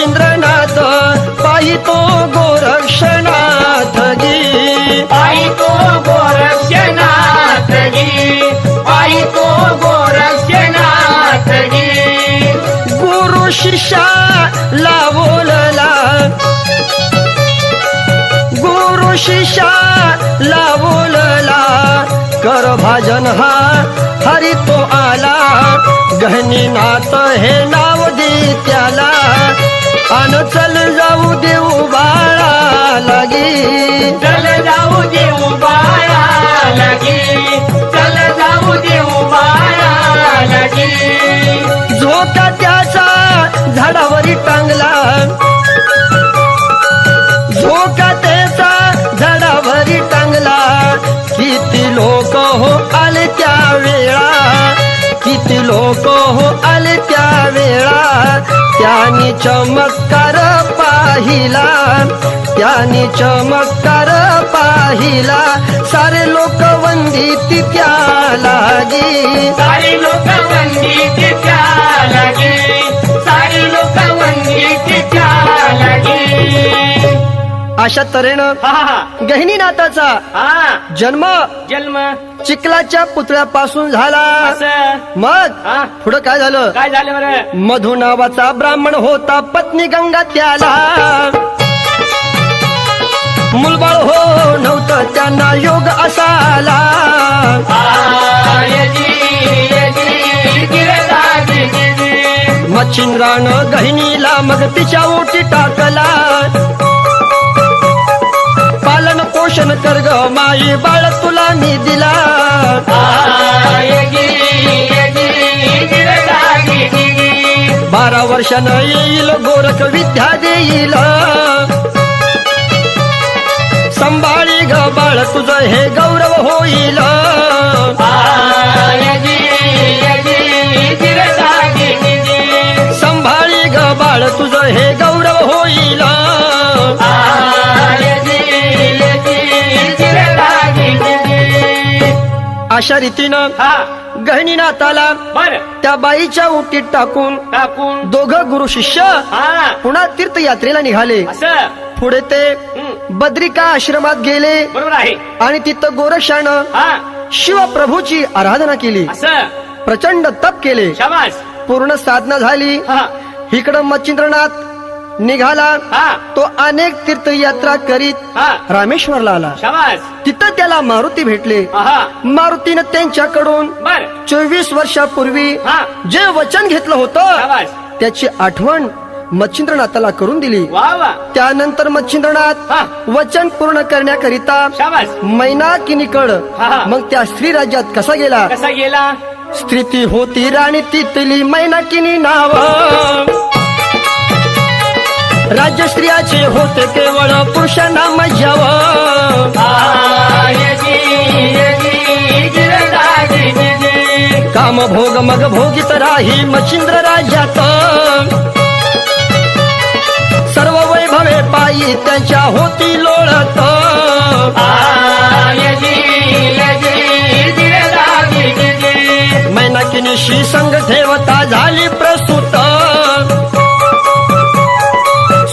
S1: मच्छिंद्रनाथ पायी तो गोरक्षनाथ गी
S2: पायी तो गोरक्षनाथ गी पायी तो गोरक्षनाथ गी
S1: गुरु शिष्या लावोलला गुरु शिष्या लावोलला कर भाजन हा हरी तो आला गहनीनाथ हे नाव दे त्याला अन चल जाऊ देऊ बाळा लागी
S2: चल जाऊ देऊ बाळा लगी चल जाऊ देऊ बाळा लगी
S1: झोका त्याचा झाडावरी टांगला झोका त्याचा झाडावरी टांगला किती लोक हो आले त्या वेळा किती लोक हो आले त्या वेळा त्यांनी चमत्कार पाहिला त्यांनी चमत्कार पाहिला सारे लोक वंदित त्या लागी
S2: सारी लोक वंदित त्या लगी सारी लोक वंदित त्या लगी
S1: अशा तऱ्हेनं
S2: हा
S1: गहिनीनाथाचा
S2: हा
S1: जन्म
S2: जन्म
S1: चिखलाच्या पुतळ्यापासून झाला
S2: असं
S1: मग
S2: हा
S1: पुढं काय झालं
S2: काय झालं बरं
S1: मधु नावाचा ब्राह्मण होता पत्नी गंगा त्याला मुलबाळ हो नव्हतं त्यांना योग असाला मच्छिंद्रानं गहिनीला मग तिच्या ओटी टाकला पालन पोषण कर ग माई बाळ तुला मी दिला 12 वर्षानं येईल गोरख विद्या देईल संभाळी ग बाळ तुझं हे गौरव होईल संभाळी ग बाळ तुझं हे गौरव होईल अशा रीतीनं
S2: हा
S1: गहिनीनाथाला
S2: बर
S1: त्या बाईच्या ओटीत टाकून
S2: टाकून
S1: दोघं गुरु शिष्य
S2: हा
S1: पुन्हा तीर्थयात्रेला निघाले
S2: असं
S1: पुढे ते
S2: हं,
S1: बद्रिका आश्रमात गेले
S2: बरोबर आहे
S1: आणि तिथं गोरक्षानं
S2: हा
S1: शिवप्रभूची आराधना केली
S2: असं
S1: प्रचंड तप केले
S2: शाबास
S1: पूर्ण साधना झाली
S2: हा
S1: इकडं मच्छिंद्रनाथ निघाला
S2: हा
S1: तो अनेक तीर्थयात्रा करीत
S2: हा
S1: रामेश्वरला आला
S2: शाबास
S1: तिथं त्याला मारुती भेटले
S2: हा
S1: मारुतीनं त्यांच्याकडून
S2: बर
S1: 24 वर्षापूर्वी
S2: हा
S1: जे वचन घेतलं होतं
S2: शाबास
S1: त्याची आठवण मच्छिंद्रनाथाला करून दिली
S2: वा वा
S1: त्यानंतर मच्छिंद्रनाथ
S2: हा
S1: वचन पूर्ण करण्याकरिता
S2: शाबास
S1: मैनाकिनीकड
S2: हा.
S1: मग त्या स्त्री राज्यात कसा गेला
S2: कसा गेला
S1: स्त्री ती होती राणी तिथली मैनाकिनी नाव राज्य स्त्रियाचे होते केवळ पुरुषांना मजाव काम भोग मग भोगित राही मच्छिंद्र राज्यात सर्व वैभवे पायी त्यांच्या होती लोळत मैनाकिनीशी संग ठेवता झाली प्रसूत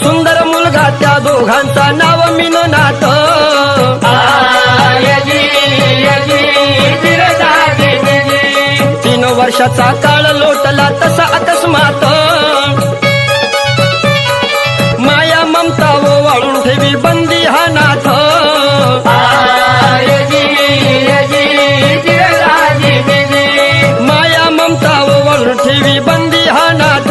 S1: सुंदर मुलगा त्या दोघांचा नाव मिननाथ 3 वर्षाचा काळ लोटला तसा अकस्मात माया ममता वाळून ठेवी बंदी हा नाथ माया ममता वाळून ठेवी बंदी हा नाथ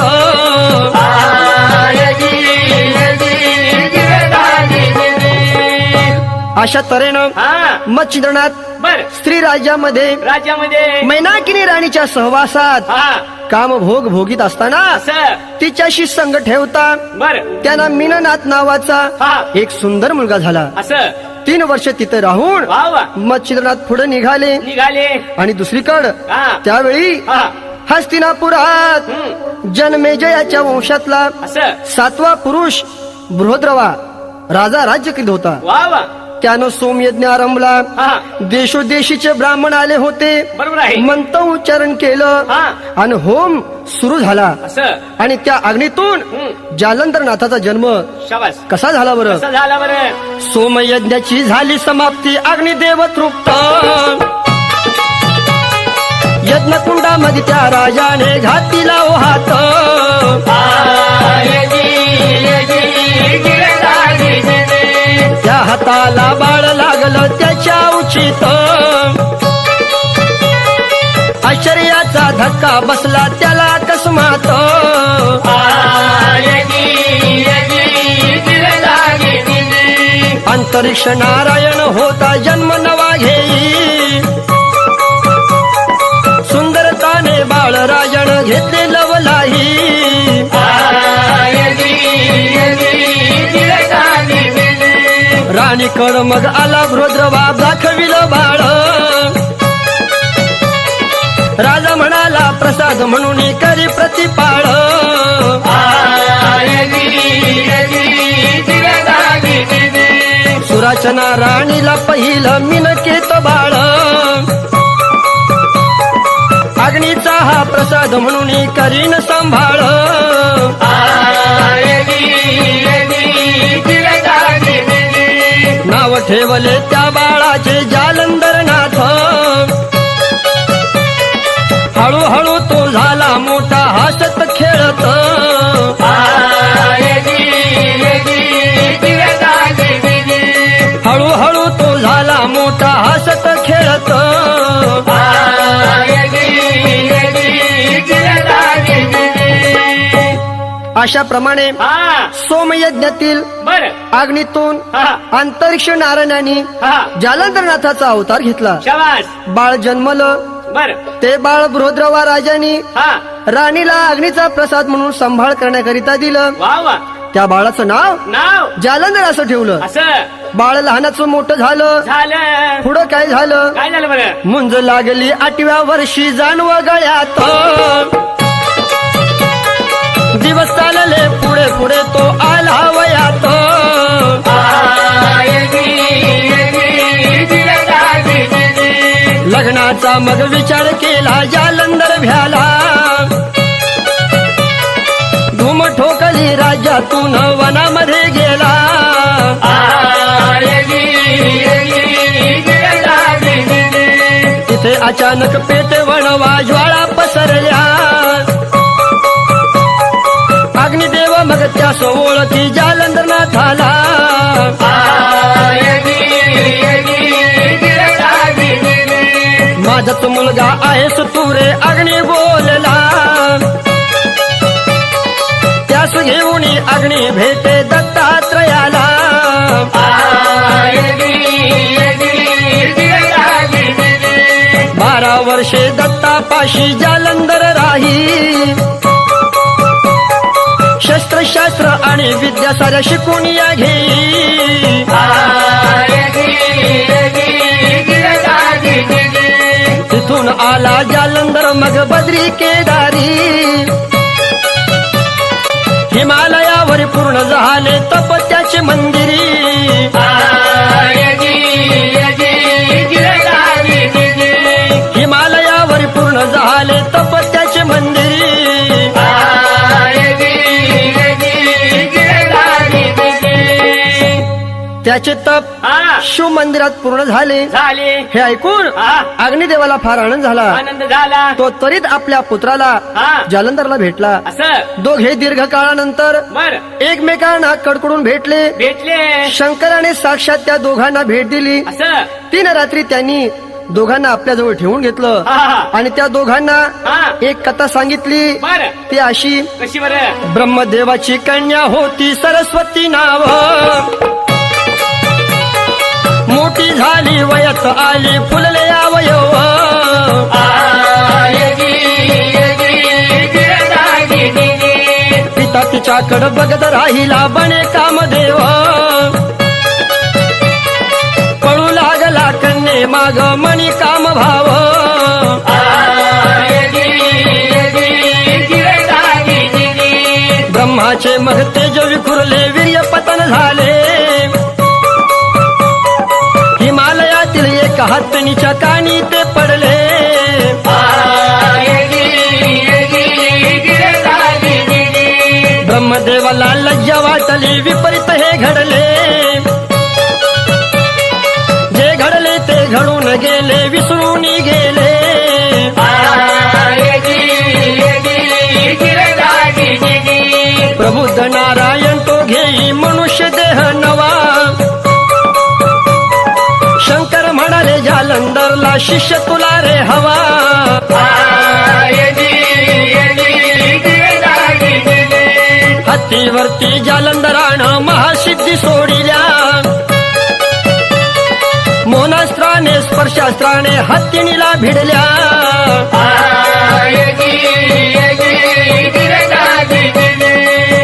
S1: अशा तऱ्हेनं
S2: हा
S1: मच्छिंद्रनाथ
S2: बर
S1: स्त्री राज्यामध्ये
S2: राज्यामध्ये
S1: मैनाकिनी राणीच्या सहवासात
S2: हा
S1: काम भोग भोगीत असताना
S2: असं
S1: तिच्याशी संग ठेवता
S2: बर
S1: त्यांना मीननाथ नावाचा
S2: हा
S1: एक सुंदर मुलगा झाला
S2: असं
S1: 3 वर्ष तिथे राहून
S2: वा वा
S1: मच्छिंद्रनाथ पुढे निघाले
S2: निघाले
S1: आणि दुसरीकडं
S2: हा
S1: त्यावेळी
S2: हा
S1: हस्तिनापुरात
S2: हं,
S1: जन्मेजयाच्या वंशातला
S2: असं
S1: 7वा पुरुष बृहद्रवा राजा राज्य करीत होता
S2: वा वा
S1: त्यानं सोमयज्ञ आरंभला.
S2: हा
S1: देशोदेशीचे ब्राह्मण आले होते.
S2: बरोबर आहे.
S1: मंत्र उच्चारण केलं
S2: हा
S1: आणि होम सुरू झाला.
S2: असं
S1: आणि त्या अग्नीतून जालंधरनाथाचा जन्म
S2: शाबास.
S1: कसा झाला बरं?
S2: कसं झाला बरं?
S1: सोमयज्ञाची झाली समाप्ती, अग्निदेव तृप्त. यज्ञकुंडामध्ये त्या राजाने घातीला हात. त्या हाताला बाळ लागलं त्याच्या उचित. आश्चर्याचा धक्का बसला त्याला अकस्मात. अंतरिक्ष नारायण होता जन्म नवा घेई. सुंदरताने बाळ राजन घेतले लवलाही. राणीकड मग आला भ्रोद्रवा दाखविलं बाळ. राजा म्हणाला प्रसाद म्हणून करी प्रतिपाळ. सुराचना राणीला पहिलं मिनकेत बाळ. अग्नीचा हा प्रसाद म्हणून करीन सांभाळ. नाव ठेवले त्या बाळाचे जालंधरनाथ. हळूहळू तो झाला मोठा हसत खेळत. हळूहळू तो झाला मोठा हसत खेळत. अशा प्रमाणे
S2: हा
S1: सोमयज्ञातील
S2: बर.
S1: अग्नीतून
S2: हा
S1: अंतरिक्ष नारायणाने
S2: हा
S1: जालंधरनाथाचा अवतार घेतला.
S2: शाबास.
S1: बाळ जन्मलं.
S2: बर.
S1: ते बाळ भ्रोद्रवा राजाने
S2: हा
S1: राणीला अग्नीचा प्रसाद म्हणून सांभाळ करण्याकरिता दिलं.
S2: वा वा.
S1: त्या बाळाचं नाव
S2: नाव
S1: जालंधर असं ठेवलं.
S2: असं
S1: बाळ लहानाचं मोठं झालं.
S2: झालं.
S1: पुढं काय झालं?
S2: काय झालं बरं?
S1: मुंज लागली 8व्या वर्षी जानव गळ्यात. दिवस चालले पुढे पुढे तो आला वयात. लग्नाचा मग विचार केला जालंधर भ्याला. धूम ठोकली राज्यातून वनामध्ये गेला. तिथे अचानक पेटे वणवा ज्वाळा पसरल्या. अग्निदेव मग त्यास ओळखी जालंधरनाथाला. माझाच मुलगा आहेस तू रे अग्नी बोलला. त्यास घेऊन अग्नी भेटे दत्तात्रयाला. बारा वर्षे दत्तापाशी जालंधर राही. शस्त्रशास्त्र आणि विद्या साऱ्या शिकून या घेई. तिथून आला जालंधर मग बद्री केदारी. हिमालयावर पूर्ण झाले तप त्याचे मंदिरी. हिमालयावर पूर्ण झाले तप त्याचे मंदिरी. त्याचे तप
S2: हा
S1: शिव मंदिरात पूर्ण झाले.
S2: झाले.
S1: हे ऐकून
S2: हा
S1: अग्निदेवाला फार आनंद झाला.
S2: आनंद झाला.
S1: तो त्वरित आपल्या पुत्राला
S2: हा
S1: जालंधरला भेटला.
S2: असं
S1: दोघे दीर्घ काळानंतर
S2: बर.
S1: एकमेकांना कडकडून भेटले.
S2: भेटले.
S1: शंकराने साक्षात त्या दोघांना भेट दिली.
S2: असं
S1: 3 रात्री त्यांनी दोघांना आपल्या जवळ ठेवून घेतलं.
S2: हा हा
S1: आणि त्या दोघांना
S2: हा
S1: एक कथा सांगितली.
S2: बर.
S1: ती अशी.
S2: कशी बरं?
S1: ब्रह्मदेवाची कन्या होती सरस्वती नाव. मोठी झाली वयात आली फुलले अवयव. पिता तिच्याकडे बघत राहिला बने कामदेव. पळू लागला कन्ये माग मणी काम भाव. ब्रह्माचे मग तेज विखुरले वीर्य पतन झाले.
S3: हातणीच्या कानी ते पडले. ब्रह्मदेवाला लज्जा वाटली, विपरीत हे घडले. जे घडले ते घडून गेले, विसरून गेले. प्रबुद्ध नारायण तो घेई मनुष्य देह नवा. शंकर म्हणाले जालंधरला, शिष्य तुला रे हवा. हत्तीवरती जालंधरानं महासिद्धी सोडिल्या. मोनास्त्राने स्पर्शास्त्राने हत्तीनीला भिडल्या.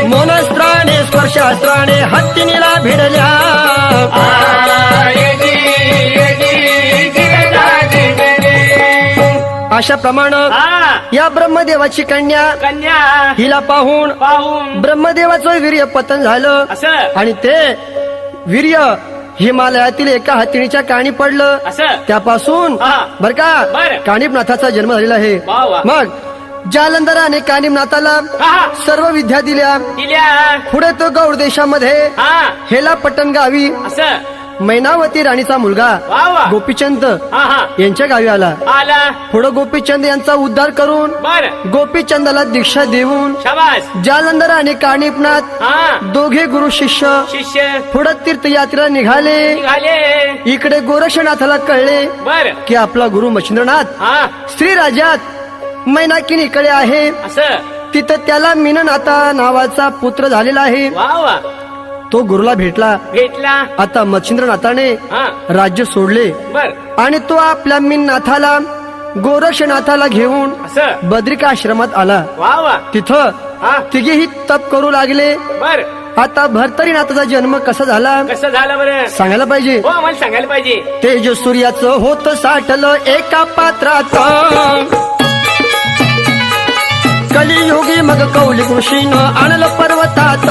S3: मोनास्त्राने स्पर्शास्त्राने हत्तीनीला भिडल्या. अशा प्रमाणे या ब्रह्मदेवाची कन्या हिला पाहून ब्रह्मदेवाचं वीर्य पतन झालं.
S2: असं
S3: आणि ते वीर्य हिमालयातील एका हत्तीणीच्या काणी पडलं.
S2: असं
S3: त्यापासून
S2: हा.
S3: बर का
S2: बरं.
S3: कानिपनाथाचा जन्म झालेला आहे.
S2: वा वा.
S3: मग जालंधराने कानिपनाथाला
S2: हा.
S3: सर्व विद्या दिल्या.
S2: दिल्या.
S3: पुढे तो गौड देशामध्ये
S2: हा
S3: हेला पट्टन गावी
S2: असं
S3: मैनावती राणीचा मुलगा
S2: वा वा.
S3: गोपीचंद
S2: हा हा
S3: यांच्या गावी आला.
S2: आला.
S3: पुढे गोपीचंद यांचा उद्धार करून
S2: बर
S3: गोपीचंदाला दीक्षा देऊन
S2: शाबास.
S3: जालंधर आणि कानिपनाथ
S2: हा
S3: दोघे गुरु शिष्य
S2: शिष्य
S3: पुढे तीर्थयात्रा निघाले.
S2: निघाले.
S3: इकडे गोरक्षनाथाला कळले
S2: बर
S3: की आपला गुरु मच्छिंद्रनाथ
S2: हा
S3: श्री राज्यात मैनाकिनीकडे आहे.
S2: असं
S3: तिथं त्याला मीननाथा नावाचा पुत्र झालेला आहे.
S2: वा वा.
S3: तो गुरुला भेटला.
S2: भेटला.
S3: आता मच्छिंद्रनाथाने
S2: हा
S3: राज्य सोडले
S2: बर
S3: आणि तो आपल्या मीननाथाला गोरक्षनाथाला घेऊन
S2: असं
S3: बद्रिका आश्रमात आला.
S2: वा वा.
S3: तिथं
S2: हा
S3: तिघेही तप करू लागले.
S2: बर
S3: आता भर्तरीनाथाचा जन्म कसा झाला
S2: कसं झालं बरं?
S3: सांगायला पाहिजे.
S2: हो आम्हाला सांगायला पाहिजे.
S3: तेज सूर्याचं होत साठलं एका पात्रात. कलियुगी मग कौलिक ऋषीनं आणलं पर्वतात.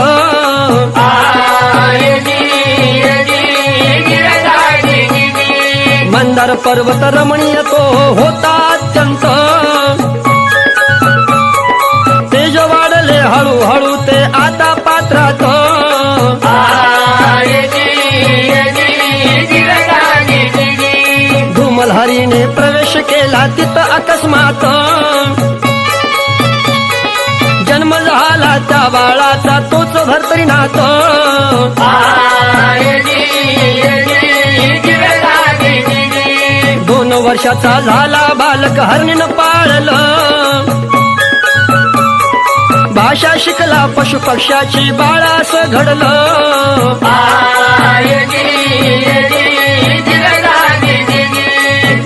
S3: मंदार पर्वत रमणीय तो होता अत्यंत. तेज वाढले हळूहळू ते आता पात्रात. धुमलहरीने प्रवेश केला तिथं अकस्मात. जन्म झाला त्या बाळाचा तोच भर्तरीनाथ. दोन वर्षाचा झाला बालक हरणीनं पाळलं. भाषा शिकला पशु पक्ष्याची बाळास घडलं.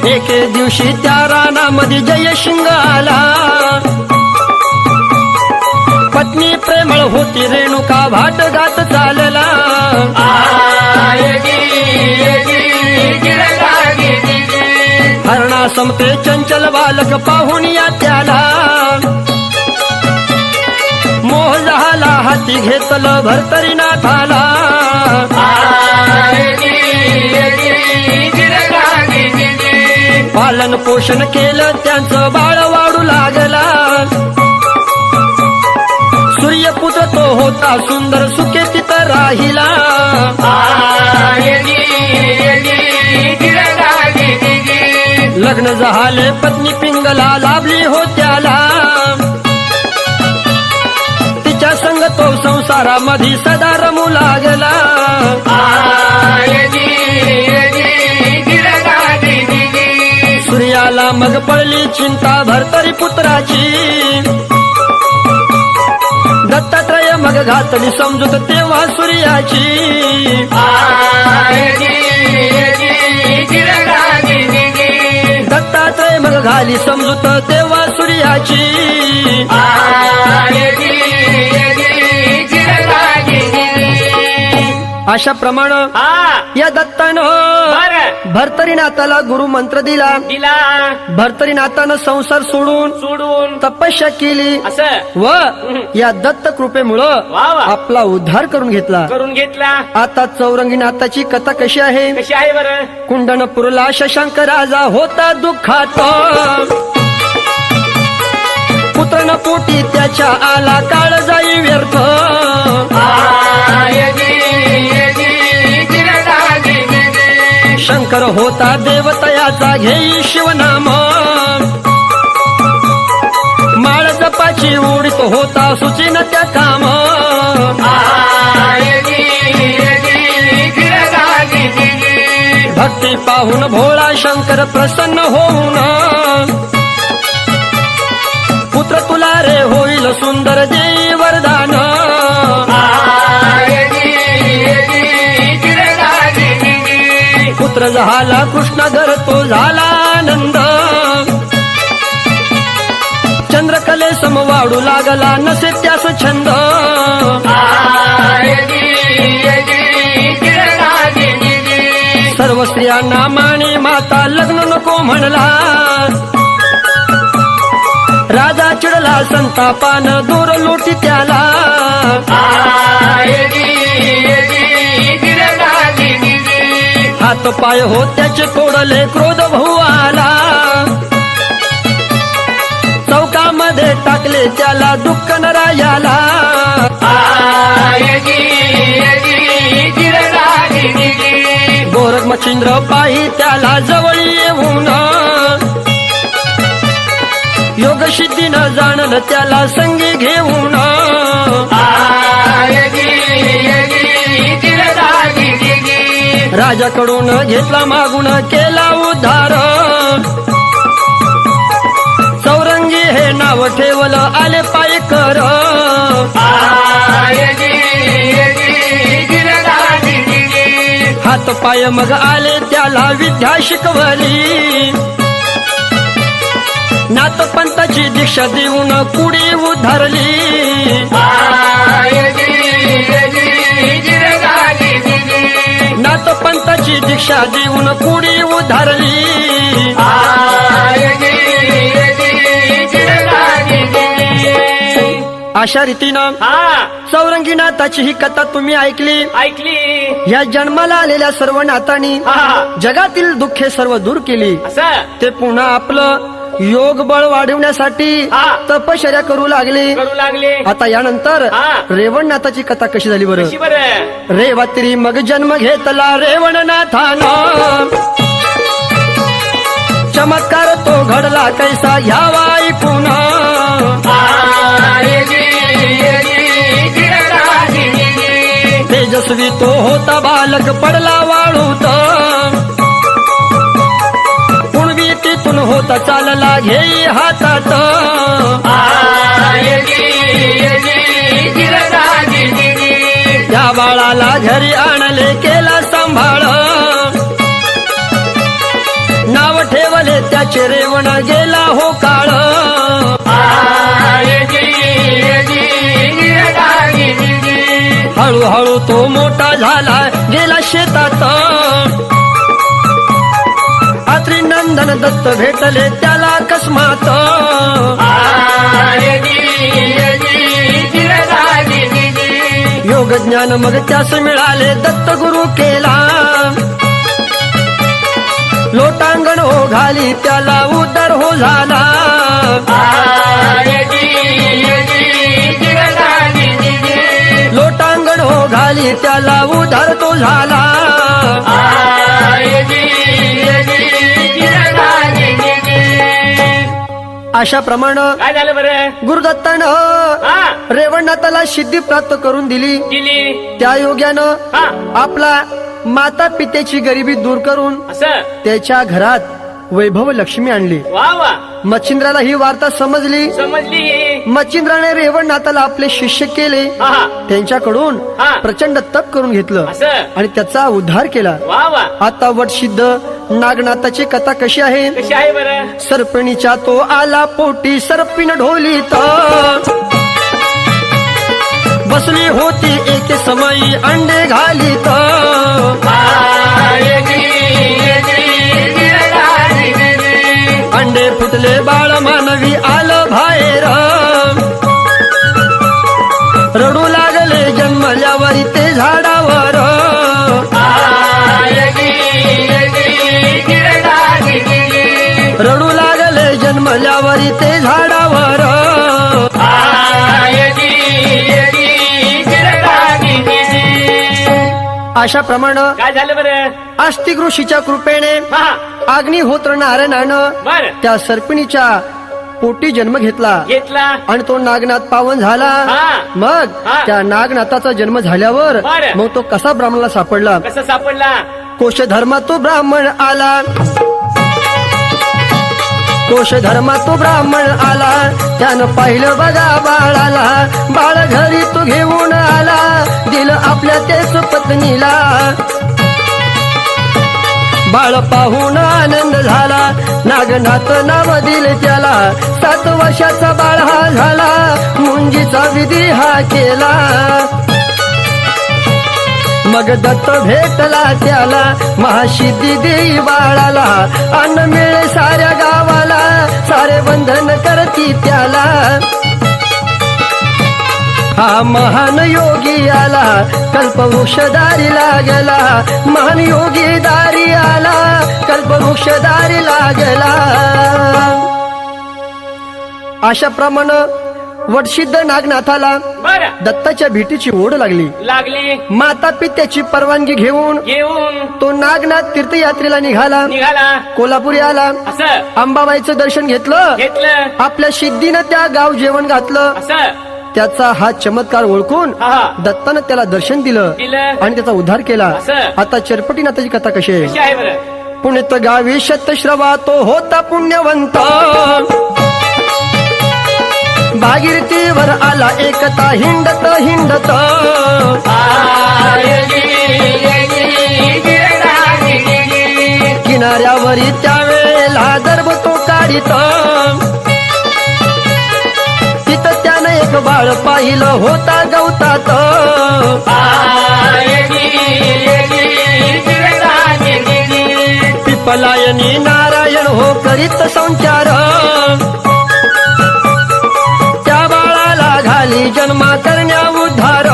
S3: एके दिवशी त्या रानामध्ये जयशिंग आला. पत्नी प्रेमळ होती रेणुका भाट गात चालला. हरणा समते चंचल बालक पाहून या त्याला. मोह झाला हाती घेतलं भर्तरीनाथाला. पालन पोषण केलं त्यांचं बाळ वाढू लागला. सूर्यपुत्र तो होता सुंदर सुखे तिथं राहिला. लग्न झाले पत्नी पिंगला लाभली हो त्याला. तिच्या संग तो संसारामध्ये सदा रमू लागला. सूर्याला मग पडली चिंता भर्तरी पुत्राची. दत्तात्रय मग घातली समजूत तेव्हा सूर्याची. दत्तात्रय मग घाली समजूत तेव्हा सूर्याची. अशा प्रमाणे
S2: हा
S3: या दत्तानं
S2: बर
S3: भर्तरीनाथाला गुरु मंत्र दिला.
S2: दिला
S3: भर्तरीनाथानं संसार सोडून
S2: सोडून
S3: तपस्या केली
S2: असं
S3: व या दत्त कृपेमुळं
S2: वा वा
S3: आपला उद्धार करून घेतला.
S2: करून घेतला.
S3: आता चौरंगीनाथाची कथा कशी आहे?
S2: कशी आहे बरं?
S3: कुंडनपूरला शशांक राजा होता दुःखात, पुत्र न पोटी त्याच्या आला काळ जाई व्यर्थ. शंकर होता देवतयाचा घेई शिवनाम, माळ जपाची उडीत होता सुचिन त्या काम. भक्ती पाहून भोळा शंकर प्रसन्न होऊन, पुत्र तुला रे होईल सुंदर देई वरदान. पुत्र झाला कृष्णागर तो झाला आनंद, चंद्रकले सम वाढू लागला नसे त्यास छंद. सर्व स्त्रियांना माने माता लग्न नको म्हणला, राजा चिडला संतापान दूर लोटी त्याला. हात पाय हो त्याचे तोडले क्रोध भाऊ आला, चौकामध्ये टाकले त्याला दुःख नरायाला. गोरख मच्छिंद्र पायी त्याला जवळ येऊन, योग सिद्धीनं जाणन त्याला संगी घेऊन. राजाकडून घेतला मागून केला उद्धार, चौरंगी हे नाव ठेवलं आले पायकर. हात पाय मग आले त्याला विद्या शिकवली, नाथपंथाची दीक्षा देऊन पुढे उद्धारली. नाथपंथाची दीक्षा देऊन पुढे उद्धारली. अशा रीतीनं
S2: हा
S3: चौरंगीनाथाची ही कथा तुम्ही ऐकली.
S2: ऐकली.
S3: या जन्माला आलेल्या सर्व नाथांनी
S2: हा
S3: जगातील दुःखे सर्व दूर केली.
S2: असं
S3: ते पुन्हा आपलं योग बळ वाढवण्यासाठी
S2: हा.
S3: तपश्चर्या करू लागले.
S2: करू लागले.
S3: आता यानंतर
S2: हा.
S3: रेवणनाथाची कथा कशी झाली बरं?
S2: कशी बरं?
S3: रेवती मग जन्म घेतला रेवणनाथानं, चमत्कार तो घडला कैसा घ्यावा ऐकून. तेजस्वी तो होता बालक पडला वाळूत, पुणवी तिथून होता चालला घेई हातात. त्या बाळाला घरी आणले केला सांभाळ, नाव ठेवले त्याचे रेवण गेला हो काळ. हळूहळू तो मोठा झाला गेला शेतात, आत्री नंदन दत्त भेटले त्याला अकस्मात. योग ज्ञान मग त्यास मिळाले दत्त गुरु केला, लोटांगण हो घाली त्याला उद्धार हो झाला. लोटांगण हो घाली त्याला उद्धार तो झाला. अशा प्रमाणे
S2: काय झालं बरं?
S3: गुरुदत्तानं
S2: हा
S3: रेवणनाथाला सिद्धी प्राप्त करून दिली.
S2: दिली.
S3: त्या योग्यानं
S2: हा
S3: आपला माता पित्याची गरिबी दूर करून
S2: असं
S3: त्याच्या घरात वैभव लक्ष्मी आणली.
S2: वा वा
S3: मच्छिंद्राला ही वार्ता समजली.
S2: समजली.
S3: मच्छिंद्राने रेवणनाथाला आपले शिष्य केले.
S2: हा
S3: त्यांच्याकडून
S2: हा.
S3: प्रचंड तप करून घेतलं
S2: असं
S3: आणि त्याचा उद्धार केला.
S2: वा वा
S3: आता वटसिद्ध नागनाथाची कथा कशी आहे?
S2: कशी आहे बरं?
S3: सर्पिणीच्या तो आला पोटी सर्पिन ढोलीत, बसली होती एक समयी अंडे घालीत अंडे फुटले बाळ मानवी आलं बाहेर रडू लागले जन्मल्यावर ते झाडावर रडू लागले जन्मल्यावर ते झाडावर अशा प्रमाणे
S2: काय झालं बरं
S3: आस्तिक ऋषीच्या कृपेने
S2: हा
S3: अग्निहोत्र नारायणानं
S2: बर
S3: त्या सर्पिणीच्या पोटी जन्म घेतला
S2: घेतला
S3: आणि तो नागनाथ पावन झाला
S2: हा.
S3: मग
S2: हा.
S3: त्या नागनाथाचा जन्म झाल्यावर
S2: बरं.
S3: मग तो कसा ब्राह्मणाला सापडला
S2: कसं सापडला
S3: कोश धर्मात तो ब्राह्मण आला कोश धर्मात तो ब्राह्मण आला त्यानं पाहिलं बघा बाळाला बाळ घरी तो घेऊन आला दिलं आपल्या तेच पत्नीला बाळ पाहून आनंद झाला नागनाथ नाव दिले त्याला 7 वर्षाचा बाळ हा झाला मुंजीचा विधी हा केला मग दत्त भेटला त्याला महासिद्धी देई बाळाला अन्न मिळे साऱ्या गावाला सारे बंधन करती त्याला हा महान योगी आला कल्पवृक्षदारी लागला महान योगी दारी आला कल्पवृक्षदारी लागला अशा प्रमाणे वटसिद्ध नागनाथाला
S2: बर
S3: दत्ताच्या भेटीची ओढ लागली
S2: लागली
S3: माता पित्याची परवानगी घेऊन
S2: घेऊन
S3: तो नागनाथ तीर्थयात्रेला निघाला
S2: निघाला
S3: कोल्हापुरी आला
S2: असं
S3: अंबाबाईचं दर्शन घेतलं
S2: घेतलं
S3: आपल्या सिद्धीनं त्या गाव जेवण घातलं
S2: असं
S3: त्याचा हा चमत्कार ओळखून
S2: हा
S3: दत्तानं त्याला दर्शन दिलं
S2: दिलं
S3: आणि त्याचा उद्धार केला
S2: असं.
S3: आता चरपटीनाथाची कथा कशी आहे
S2: कशी आहे बरं
S3: पुण्यात गावी शतश्रवा तो होता पुण्यवंत भागीरथीवर आला एकता हिंडत हिंडत किनाऱ्यावरी त्यावेळेला दर्भ तो काढीत तिथं त्यानं एक बाळ पाहिलं होता गवतात पिपलायनी नारायण हो करीत संचार त्या बाळाला घाली जन्मा करण्या उद्धार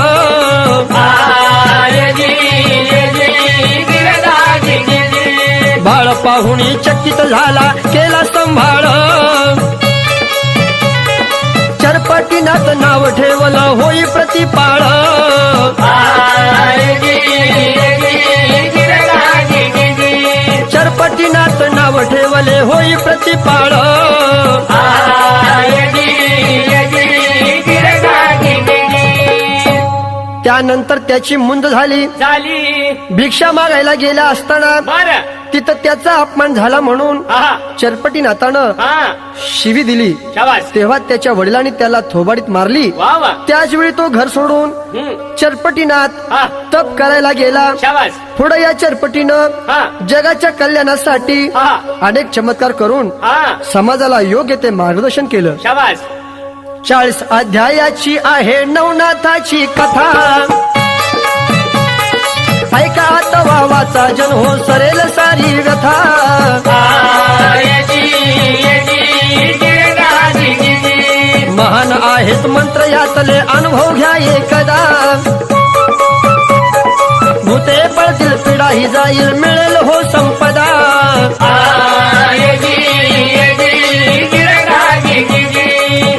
S3: बाळ पाहुणी चकित झाला केला संभाळ चरपटीनाथ नाव ठेवलं होई प्रतिपाळ चरपटीनाथ नाव ठेवले होई प्रतिपाळ त्यानंतर त्याची मुंज झाली
S2: झाली
S3: भिक्षा मागायला गेला असताना
S2: बर
S3: तिथं त्याचा अपमान झाला म्हणून
S2: हा
S3: चरपटीनाथानं
S2: हा
S3: शिवी दिली
S2: शाबास
S3: तेव्हा त्याच्या वडिलांनी त्याला थोबाडीत मारली
S2: वा वा
S3: त्याच वेळी तो घर सोडून चरपटीनाथ
S2: हा
S3: तप करायला गेला
S2: शाबास
S3: पुढे या चरपटीनं
S2: हा
S3: जगाच्या कल्याणासाठी
S2: हा
S3: अनेक चमत्कार करून
S2: हा
S3: समाजाला योग्य ते मार्गदर्शन केलं
S2: शाबास
S3: 40 अध्यायाची आहे नवनाथाची कथा ऐका आता वाचा जन हो सरेल सारी व्यथा महान आहेत मंत्र यातले अनुभव घ्या एकदा भूते पळतील पिढा ही जाईल मिळेल हो संपदा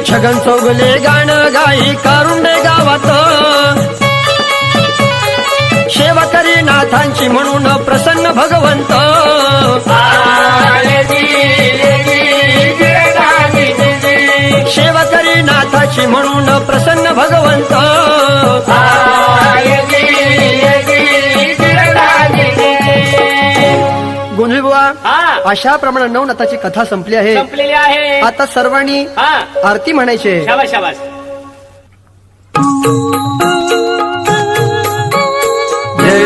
S3: छगन चौगले गाणं गाई कारुंडे गावात सेवा करी नाथांची म्हणून प्रसन्न भगवंत सेवा करी नाथाची म्हणून प्रसन्न भगवंत गोंधळी बुवा
S2: हा
S3: अशा प्रमाणे नवनाथाची कथा संपली आहे
S2: संपलेली आहे
S3: आता सर्वांनी
S2: हा
S3: आरती म्हणायची आहे.
S2: शाबास शाबास
S3: जय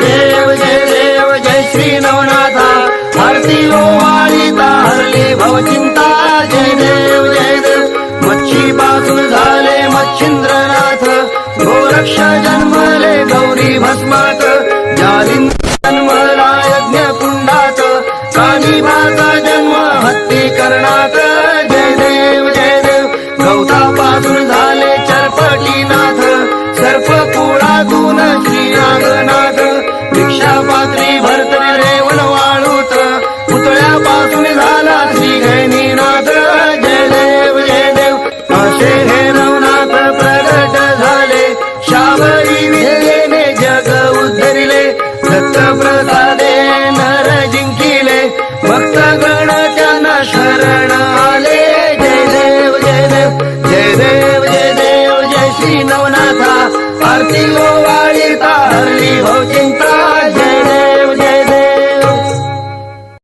S3: देव जय श्री नवनाथा आरती ओवाळीता हरली भवचिंता जय देव मच्छी पासून झाले मच्छिंद्रनाथ घोर दक्ष जन्मले गौरी भस्मात, जालिंद जन्मला यज्ञ कुंडात, कानिबाचा जन्म हत्ती करणात. जय देव जय देव. गवतापासून झाले चरपटीनाथ, सर्प कुळातून